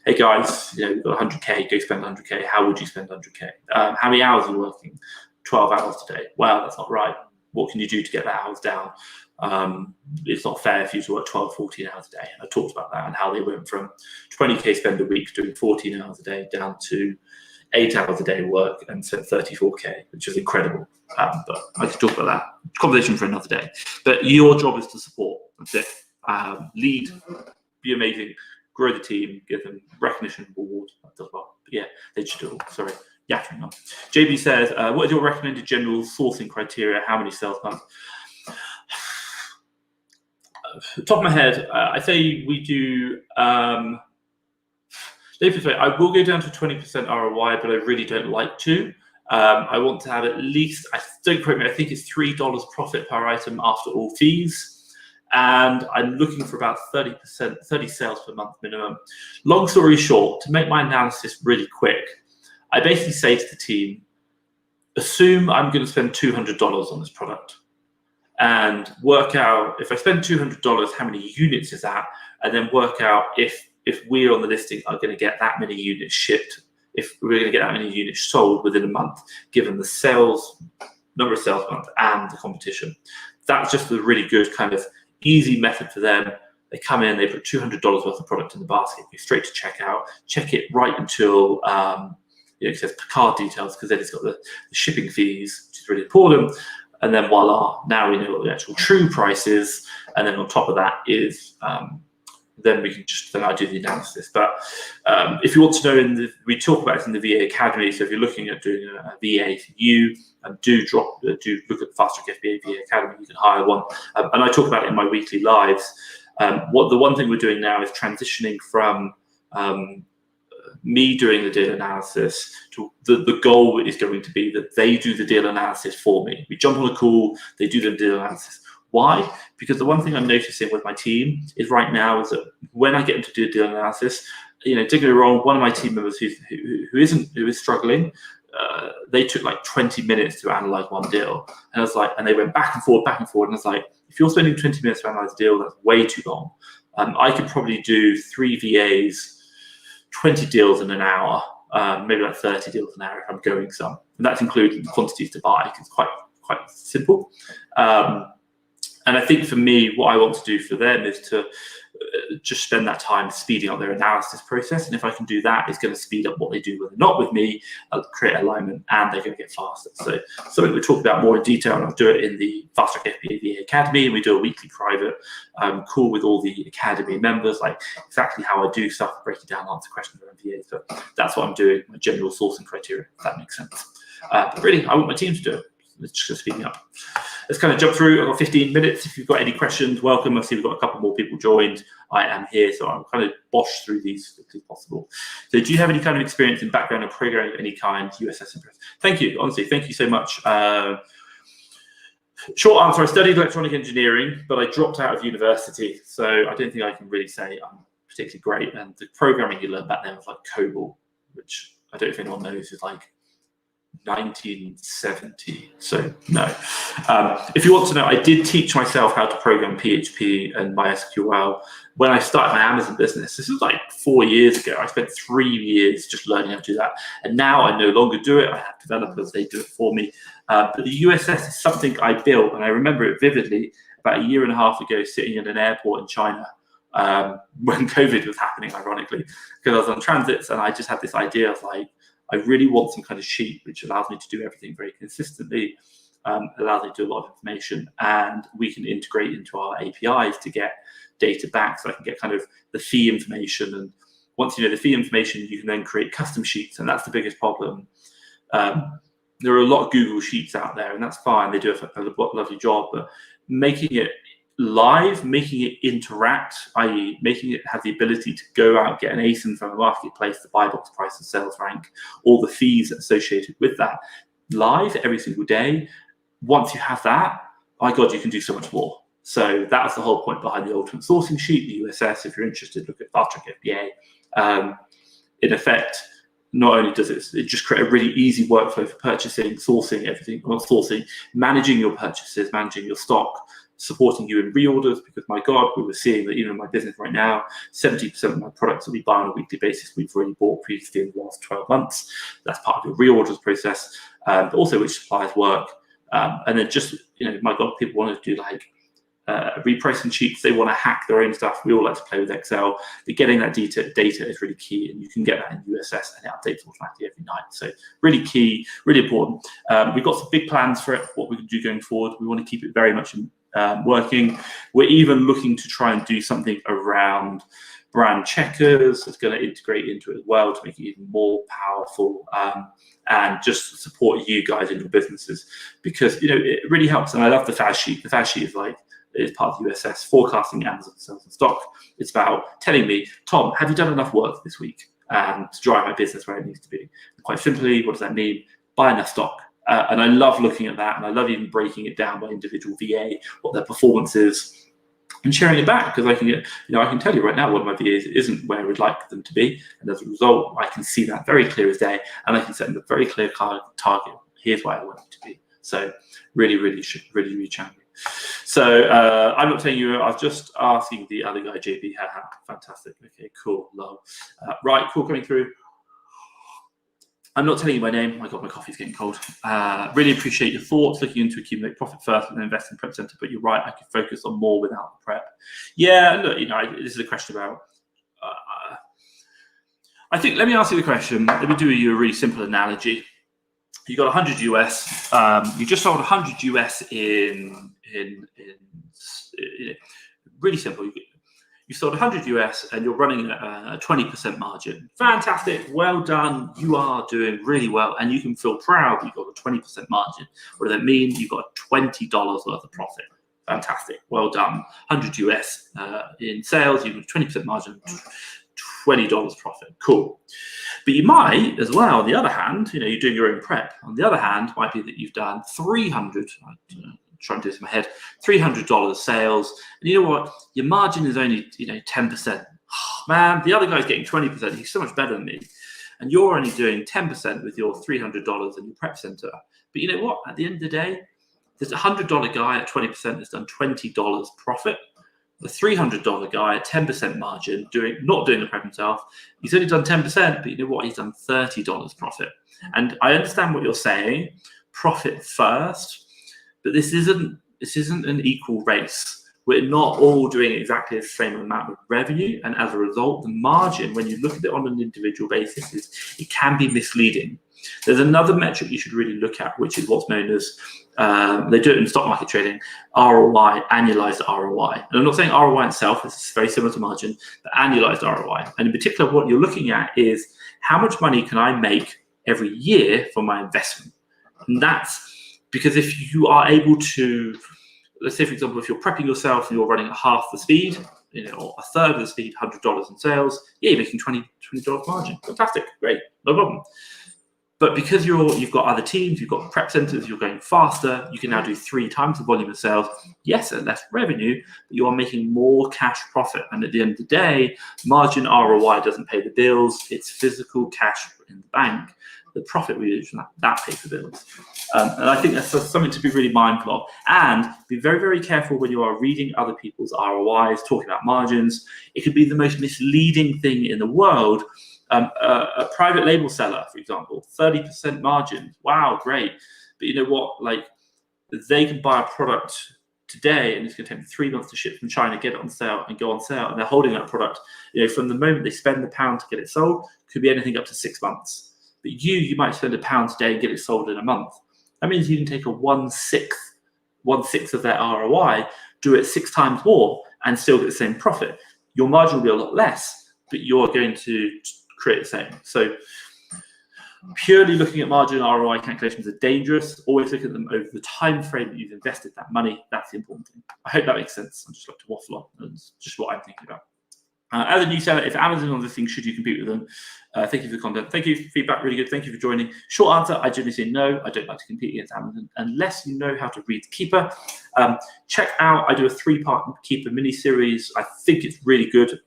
A: Hey guys, we've got 100K, go spend 100K. How would you spend 100K? How many hours are you working? 12 hours today. Well, that's not right. What can you do to get that hours down? It's not fair for you to work 12, 14 hours a day. And I talked about that and how they went from 20K spend a week doing 14 hours a day down to 8 hours a day work and spent 34K, which is incredible. But I could talk about that. Conversation for another day. But your job is to support. That's it. Lead, be amazing. Grow the team, give them recognition, reward. That does well. But yeah, they should do it all. Sorry, yapping on. JB says, what is your recommended general sourcing criteria? How many sales plans? Top of my head, I say we do. I will go down to 20% ROI, but I really don't like to. I want to have at least, don't quote me, I think it's $3 profit per item after all fees. and I'm looking for about 30 sales per month minimum. Long story short, to make my analysis really quick, I basically say to the team, assume I'm going to spend $200 on this product, and work out, if I spend $200, how many units is that, and then work out if we on the listing are going to get that many units shipped, if we're going to get that many units sold within a month, given the number of sales per month and the competition. That's just a really good kind of easy method for them. They come in, they put $200 worth of product in the basket, go straight to checkout, check it right until it says card details, because then it's got the shipping fees, which is really important. And then voila, now we know what the actual true price is. And then on top of that is, then we can then I do the analysis. But if you want to know, we talk about it in the VA Academy. So if you're looking at doing a VA for you, do look at the Fast Track FBA VA Academy. You can hire one, and I talk about it in my weekly lives. The one thing we're doing now is transitioning from me doing the deal analysis to the goal is going to be that they do the deal analysis for me. We jump on a call, they do the deal analysis. Why? Because the one thing I'm noticing with my team is right now is that when I get them to do a deal analysis, don't get me wrong, one of my team members who is struggling, they took like 20 minutes to analyze one deal. And I was like, and they went back and forth, and I was like, if you're spending 20 minutes to analyze a deal, that's way too long. I could probably do 3 VAs, 20 deals in an hour, maybe like 30 deals an hour if I'm going some. And that's including the quantities to buy, because it's quite simple. And I think for me, what I want to do for them is to just spend that time speeding up their analysis process. And if I can do that, it's going to speed up what they do when they're not with me, create alignment, and they're going to get faster. So something we'll talk about more in detail, and I'll do it in the Fast Track FBA VA Academy. And we do a weekly private call with all the Academy members, like exactly how I do stuff, break it down, answer questions around VA. So that's what I'm doing, my general sourcing criteria, if that makes sense. But really, I want my team to do it. Let's just speed me up. Let's kind of jump through. I've got 15 minutes. If you've got any questions, welcome. I see we've got a couple more people joined. I am here, so I'll kind of bosh through these as quickly as possible. So do you have any kind of experience in background or programming of any kind, USS Impress? Thank you, honestly, thank you so much. Short answer, I studied electronic engineering, but I dropped out of university. So I don't think I can really say I'm particularly great. And the programming you learned back then was like COBOL, which I don't know if anyone knows is like 1970. So no. If you want to know, I did teach myself how to program PHP and MySQL when I started my Amazon business. This was like 4 years ago. I spent 3 years just learning how to do that. And now I no longer do it. I have developers, they do it for me. But the USS is something I built, and I remember it vividly about 1.5 years ago, sitting in an airport in China when COVID was happening, ironically, because I was on transits, and I just had this idea of like, I really want some kind of sheet which allows me to do everything very consistently, allows me to do a lot of information, and we can integrate into our APIs to get data back, so I can get kind of the fee information. And once you know the fee information, you can then create custom sheets, and that's the biggest problem. There are a lot of Google Sheets out there, and that's fine. They do a lovely job, but making it live, making it interact, i.e. making it have the ability to go out, get an ASIN from a marketplace, the buy box price and sales rank, all the fees associated with that, live every single day. Once you have that, my God, you can do so much more. So that's the whole point behind the Ultimate Sourcing Sheet, the USS. If you're interested, look at Fast Track FBA. In effect, not only does it just create a really easy workflow for purchasing, sourcing everything, not sourcing, managing your purchases, managing your stock, supporting you in reorders, because my God, we were seeing that even in my business right now, 70% of my products that we buy on a weekly basis, we've already bought previously in the last 12 months. That's part of your reorders process, but also which suppliers work. And then just, my God, people want to do like repricing sheets. They want to hack their own stuff. We all like to play with Excel. But getting that data is really key, and you can get that in USS, and it updates automatically every night. So really key, really important. We've got some big plans for it, what we can do going forward. We want to keep it very much working. We're even looking to try and do something around brand checkers. It's going to integrate into it as well to make it even more powerful, and just support you guys in your businesses, because it really helps. And I love the FAS sheet. The FAS sheet is part of the USS, forecasting Amazon sales and stock. It's about telling me, Tom, have you done enough work this week to drive my business where it needs to be? And quite simply, what does that mean? Buy enough stock. And I love looking at that, and I love even breaking it down by individual VA, what their performance is. and sharing it back, because I can get, I can tell you right now one of my VAs isn't where we'd like them to be, and as a result, I can see that very clear as day, and I can set them a very clear target. Here's where I want you to be. So really challenging. So I'm not telling you, I was just asking the other guy, JB. Haha, fantastic. Okay, cool. Love. Right, cool, coming through. I'm not telling you my name. My God, my coffee's getting cold. Really appreciate your thoughts, looking into accumulate profit first and then invest in prep center. But you're right, I could focus on more without the prep. Yeah, look, this is a question about. I think, let me ask you the question. Let me do you a really simple analogy. You got 100 US. You just sold 100 US in really simple. You sold 100 US and you're running a 20% margin. Fantastic, well done. You are doing really well, and you can feel proud you've got a 20% margin. What does that mean? You've got $20 worth of profit. Fantastic, well done. 100 US in sales, you've got a 20% margin, $20 profit. Cool. But you might as well, on the other hand, you're doing your own prep. On the other hand, might be that you've done 300, trying to do this in my head, $300 sales, and you know what? Your margin is only 10%. Oh, man, the other guy's getting 20%. He's so much better than me, and you're only doing 10% with your $300 in your prep center. But you know what? At the end of the day, there's a $100 guy at 20% has done $20 profit. The $300 guy at 10% margin, not doing the prep himself, he's only done 10%, but you know what? He's done $30 profit. And I understand what you're saying, profit first, but this isn't an equal race. We're not all doing exactly the same amount of revenue, and as a result, the margin, when you look at it on an individual basis, it can be misleading. There's another metric you should really look at, which is what's known as, they do it in stock market trading, ROI, annualized ROI. And I'm not saying ROI itself, it's very similar to margin, but annualized ROI. And in particular, what you're looking at is how much money can I make every year from my investment? And that's because if you are able to, let's say, for example, if you're prepping yourself and you're running at half the speed, or a third of the speed, $100 in sales, yeah, you're making $20 margin. Fantastic, great, no problem. But because you've got other teams, you've got prep centers, you're going faster, you can now do 3 times the volume of sales. Yes, at less revenue, but you are making more cash profit. And at the end of the day, margin ROI doesn't pay the bills. It's physical cash in the bank. The profit we use from that pays the bills. And I think that's something to be really mindful of. And be very, very careful when you are reading other people's ROIs, talking about margins. It could be the most misleading thing in the world. A private label seller, for example, 30% margin. Wow, great. But you know what? Like, they can buy a product today and it's going to take them 3 months to ship from China, get it on sale and go on sale. And they're holding that product, from the moment they spend the pound to get it sold, could be anything up to 6 months. But you might spend £1 today and get it sold in a month. That means you can take a 1/6 of their ROI, do it 6 times more and still get the same profit. Your margin will be a lot less, but you're going to create the same. So purely looking at margin ROI calculations are dangerous. Always look at them over the time frame that you've invested that money. That's the important thing. I hope that makes sense. I just like to waffle on. That's just what I'm thinking about. As a new seller, if Amazon on this thing, should you compete with them? Thank you for the content. Thank you for feedback, really good. Thank you for joining. Short answer, I generally say no. I don't like to compete against Amazon unless you know how to read the Keeper. Check out, I do a 3-part Keeper mini-series. I think it's really good.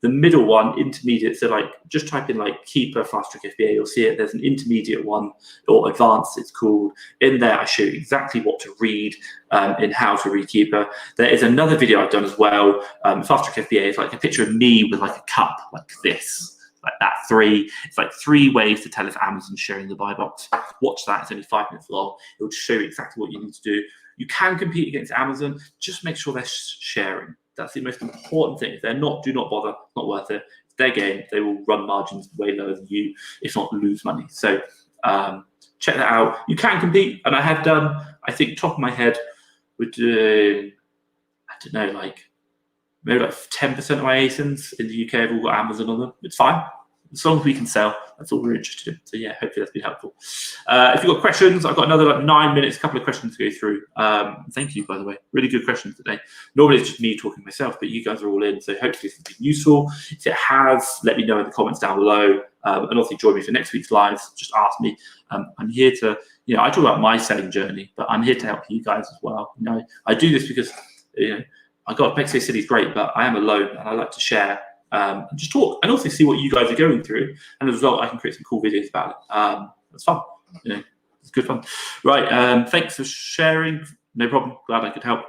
A: The middle one, intermediate, so just type in Keeper Fast Track FBA, you'll see it. There's an intermediate one, or advanced it's called. In there I show you exactly what to read in how to read Keeper. There is another video I've done as well. Fast Track FBA is like a picture of me with a cup like this, like that. It's 3 ways to tell if Amazon's sharing the buy box. Watch that, it's only 5 minutes long. It will show you exactly what you need to do. You can compete against Amazon, just make sure they're sharing. That's the most important thing. If they're not, do not bother, not worth it. It's their game, they will run margins way lower than you, if not lose money. So check that out. You can compete, and I have done, I think top of my head, we're doing, I don't know, maybe 10% of my ASINs in the UK have all got Amazon on them. It's fine. As long as we can sell, that's all we're interested in. So yeah, hopefully that's been helpful. If you've got questions, I've got another 9 minutes, a couple of questions to go through. Thank you, by the way. Really good questions today. Normally it's just me talking myself, but you guys are all in, so hopefully this has been useful. If it has, let me know in the comments down below. And also join me for next week's lives. Just ask me. I'm here to, I talk about my selling journey, but I'm here to help you guys as well. I do this because, my God, Mexico City is great, but I am alone and I like to share and just talk and also see what you guys are going through. And as a result, I can create some cool videos about it. It's fun, it's good fun. Right, thanks for sharing. No problem, glad I could help.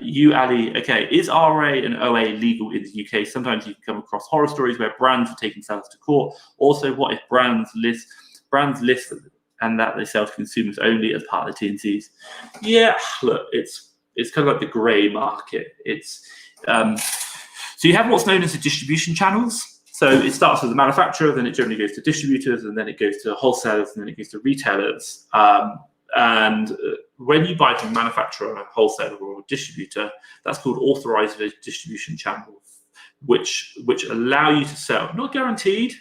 A: You, Ali, okay, is RA and OA legal in the UK? Sometimes you can come across horror stories where brands are taking sales to court. Also, what if brands list and that they sell to consumers only as part of the T&Cs? Yeah, look, it's kind of like the grey market. It's so you have what's known as the distribution channels. So it starts with the manufacturer, then it generally goes to distributors, and then it goes to wholesalers, and then it goes to retailers. When you buy from a manufacturer, a wholesaler, or a distributor, that's called authorized distribution channels, which allow you to sell. Not guaranteed,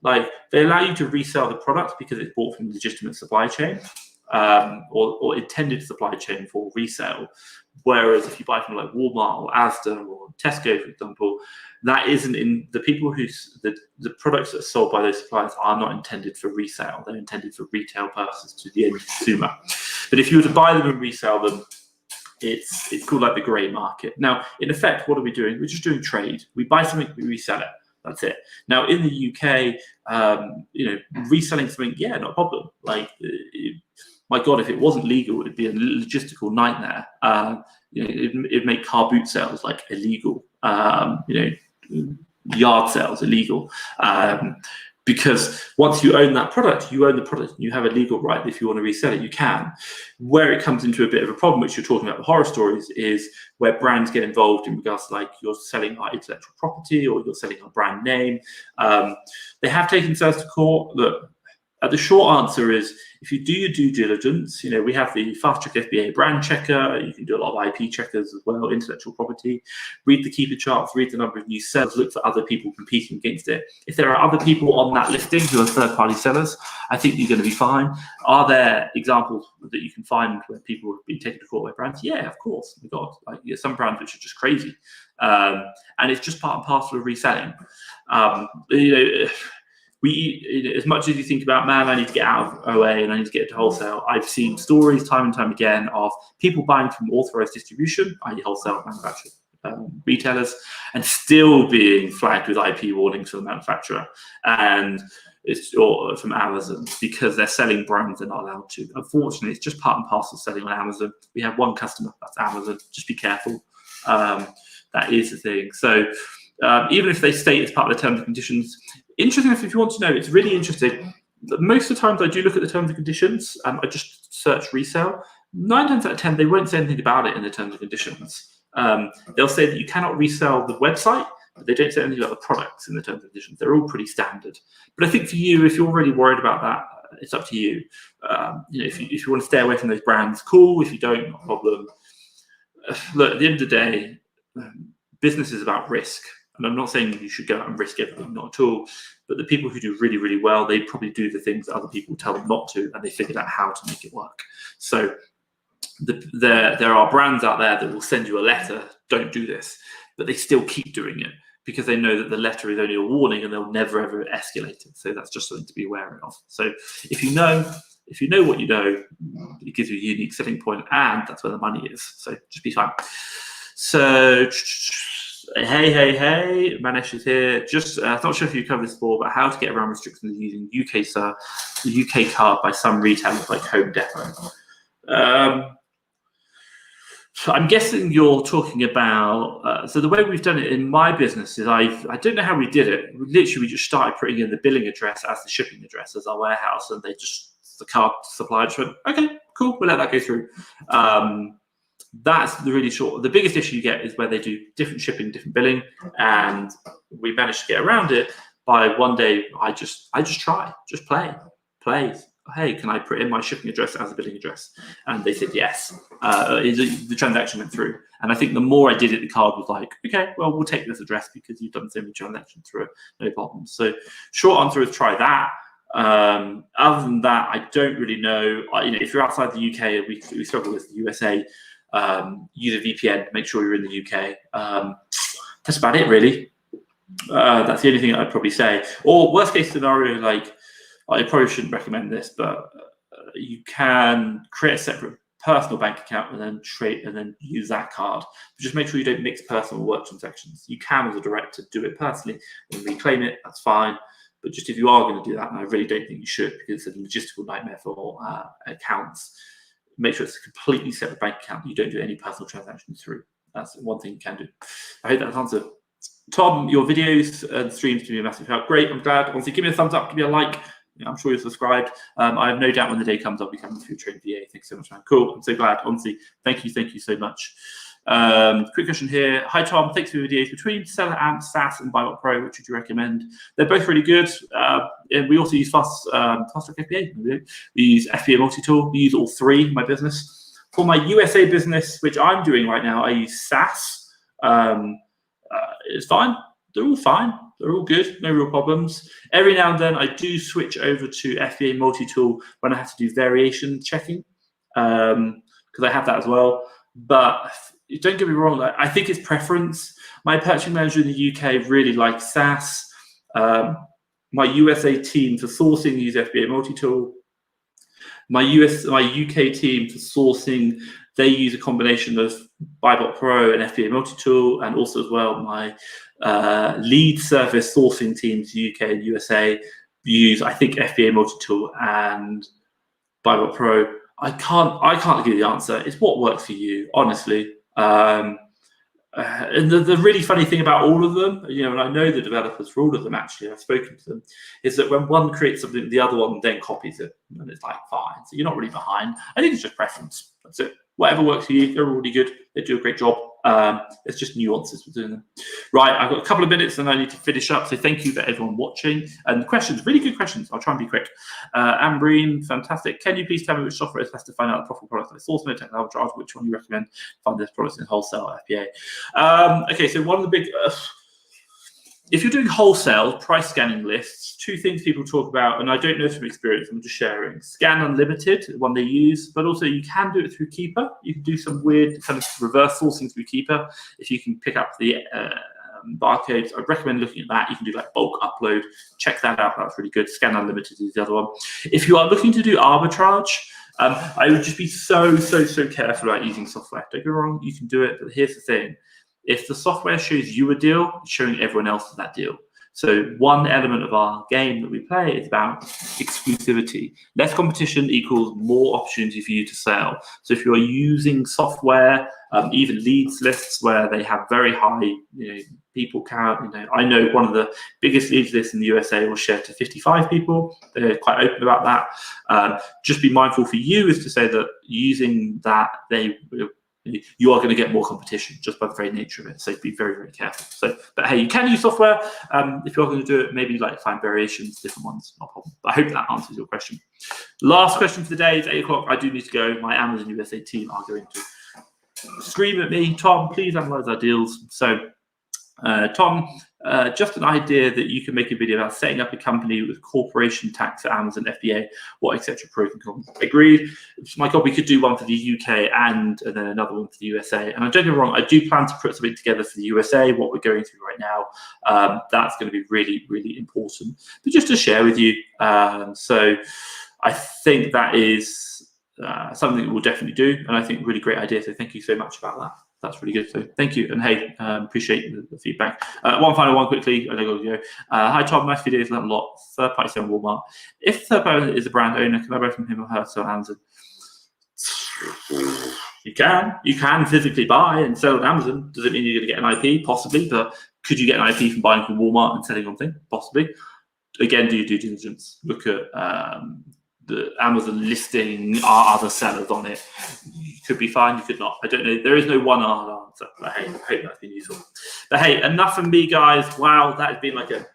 A: like they allow you to resell the product because it's bought from a legitimate supply chain or intended supply chain for resale. Whereas if you buy from like Walmart or Asda or Tesco, for example, that isn't in the people who the products that are sold by those suppliers are not intended for resale. They're intended for retail purposes to the end consumer. But if you were to buy them and resell them, it's called like the grey market. Now, in effect, what are we doing? We're just doing trade. We buy something, we resell it. That's it. Now, in the UK, reselling something, yeah, not a problem. Like, my God, if it wasn't legal, it'd be a logistical nightmare. It'd make car boot sales like illegal. Yard sales illegal. Because once you own that product, you own the product. You have a legal right. If you want to resell it, you can. Where it comes into a bit of a problem, which you're talking about the horror stories, is where brands get involved in regards to, like, you're selling our intellectual property or you're selling our brand name. They have taken sales to court. Look, the short answer is, if you do your due diligence, we have the Fast Track FBA brand checker. You can do a lot of IP checkers as well, intellectual property. Read the keeper charts, read the number of new sales, look for other people competing against it. If there are other people on that listing who are third-party sellers, I think you're going to be fine. Are there examples that you can find where people have been taken to court by brands? Yeah, of course. Oh my God, like, some brands which are just crazy, and it's just part and parcel of reselling. As much as you think about, man, I need to get out of OA and I need to get into wholesale, I've seen stories time and time again of people buying from authorized distribution, i.e. wholesale manufacturers, retailers, and still being flagged with IP warnings from the manufacturer or from Amazon because they're selling brands they're not allowed to. Unfortunately, it's just part and parcel of selling on Amazon. We have one customer, that's Amazon. Just be careful. That is the thing. So even if they state as part of the terms and conditions, interesting enough, if you want to know, it's really interesting. Most of the times I do look at the terms and conditions, I just search resale. 9 times out of 10, they won't say anything about it in the terms and conditions. They'll say that you cannot resell the website, but they don't say anything about the products in the terms and conditions. They're all pretty standard. But I think for you, if you're really worried about that, it's up to you. If you want to stay away from those brands, cool. If you don't, not a problem. Look, at the end of the day, business is about risk. And I'm not saying you should go out and risk everything, not at all. But the people who do really, really well, they probably do the things that other people tell them not to, and they figured out how to make it work. So there are brands out there that will send you a letter, don't do this, but they still keep doing it because they know that the letter is only a warning and they'll never, ever escalate it. So that's just something to be aware of. So if you know what you know, it gives you a unique selling point, and that's where the money is. So just be fine. So... Hey, Manesh is here. Just not sure if you covered this before, but how to get around restrictions using the UK card by some retailers like Home Depot. So I'm guessing you're talking about. So the way we've done it in my business is I don't know how we did it. We just started putting in the billing address as the shipping address as our warehouse, and the card supplier just went, okay, cool, we'll let that go through. That's the really short. The biggest issue you get is where they do different shipping, different billing, and we managed to get around it by one day. I just play. Hey, can I put in my shipping address as a billing address? And they said yes. The transaction went through, and I think the more I did it, the card was like, okay, well, we'll take this address because you've done so many transactions through it, no problem. So, short answer is try that. Other than that, I don't really know. If you're outside the UK, we struggle with the USA. Use a VPN, make sure you're in the UK. That's about it, really. That's the only thing I'd probably say. Or worst case scenario, like, I probably shouldn't recommend this, but you can create a separate personal bank account and then use that card. But just make sure you don't mix personal work transactions. You can, as a director, do it personally and reclaim it. That's fine. But just if you are going to do that, and I really don't think you should, because it's a logistical nightmare for accounts, make sure it's a completely separate bank account. You don't do any personal transactions through. That's one thing you can do. I hope that's answered. Tom, your videos and streams do me a massive help. Great, I'm glad. Honestly, give me a thumbs up, give me a like. I'm sure you're subscribed. I have no doubt when the day comes, I'll be coming through Train VA. Thanks so much, man. Cool. I'm so glad. Honestly, thank you so much. Quick question here. Hi, Tom. Thanks for the videos. Between Seller Amp, SAS, and BuyBot Pro, which would you recommend? They're both really good. And we also use Fast Track FBA. We use FBA Multi-Tool. We use all three in my business. For my USA business, which I'm doing right now, I use SAS. It's fine. They're all fine. They're all good. No real problems. Every now and then, I do switch over to FBA Multi-Tool when I have to do variation checking, because I have that as well. But don't get me wrong. I think it's preference. My purchasing manager in the UK really likes SAS. My USA team for sourcing use FBA Multi-Tool. My UK team for sourcing, they use a combination of BuyBot Pro and FBA Multi-Tool, and also as well my lead service sourcing teams, UK and USA, use, I think, FBA Multi-Tool and BuyBot Pro. I can't give you the answer. It's what works for you, honestly. And the really funny thing about all of them, and I know the developers for all of them, actually, I've spoken to them, is that when one creates something, the other one then copies it, and it's like, fine. So you're not really behind. I think it's just preference. That's it. Whatever works for you, they're already good. They do a great job. It's just nuances we're doing them. Right, I've got a couple of minutes and I need to finish up. So thank you for everyone watching. And questions, really good questions. I'll try and be quick. Ambreen, fantastic. Can you please tell me which software is best to find out the profitable products like source mode, technical arbitrage, which one you recommend to find those products in wholesale FBA? Okay, so one of the big... if you're doing wholesale price scanning lists, two things people talk about, and I don't know from experience, I'm just sharing. Scan Unlimited, the one they use, but also you can do it through Keeper. You can do some weird kind of reverse sourcing through Keeper. If you can pick up the barcodes, I'd recommend looking at that. You can do like bulk upload. Check that out. That's really good. Scan Unlimited is the other one. If you are looking to do arbitrage, I would just be so careful about using software. Don't get me wrong, you can do it, but here's the thing. If the software shows you a deal, it's showing everyone else that deal. So one element of our game that we play is about exclusivity. Less competition equals more opportunity for you to sell. So if you're using software, even leads lists where they have very high people count, I know one of the biggest leads lists in the USA will share to 55 people. They're quite open about that. Just be mindful for you is to say that using that, you are going to get more competition just by the very nature of it. So be very careful. So, but hey, you can use software. If you're going to do it, maybe like find variations, different ones, no problem. But I hope that answers your question. Last question for the day. It's 8 o'clock. I do need to go. My Amazon USA team are going to scream at me. Tom, please analyze our deals. So, Tom, just an idea that you can make a video about setting up a company with corporation tax at Amazon, FBA, what etc. pros and cons. Agreed. My God, we could do one for the UK and then another one for the USA. And I don't get me wrong, I do plan to put something together for the USA, what we're going through right now. That's going to be really important. But just to share with you, so I think that is something that we'll definitely do, and I think really great idea. So thank you so much about that. That's really good. So thank you. And hey, appreciate the feedback. One final one quickly. I think I'll go. Hi, Tom. Nice videos. Learned a lot. Third party sale on Walmart. If third party is a brand owner, can I buy from him or her on Amazon? You can physically buy and sell on Amazon. Does it mean you're going to get an IP? Possibly. But could you get an IP from buying from Walmart and selling on thing? Possibly. Again, do your due diligence. Look at the Amazon listing, are other sellers on it. You could be fine, you could not. I don't know. There is no one hard answer. But hey, I hope that's been useful. But hey, enough from me, guys. Wow, that has been like a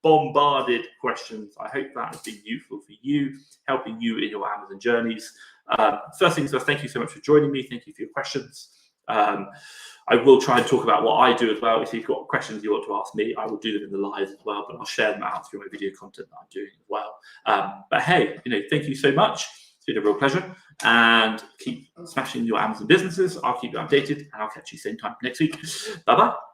A: bombarded questions. I hope that has been useful for you, helping you in your Amazon journeys. First things first, thank you so much for joining me. Thank you for your questions. I will try and talk about what I do as well. If you've got questions you want to ask me, I will do them in the live as well, but I'll share them out through my video content that I'm doing as well. But hey, thank you so much. It's been a real pleasure, and keep smashing your Amazon businesses. I'll keep you updated, and I'll catch you same time next week. Bye-bye.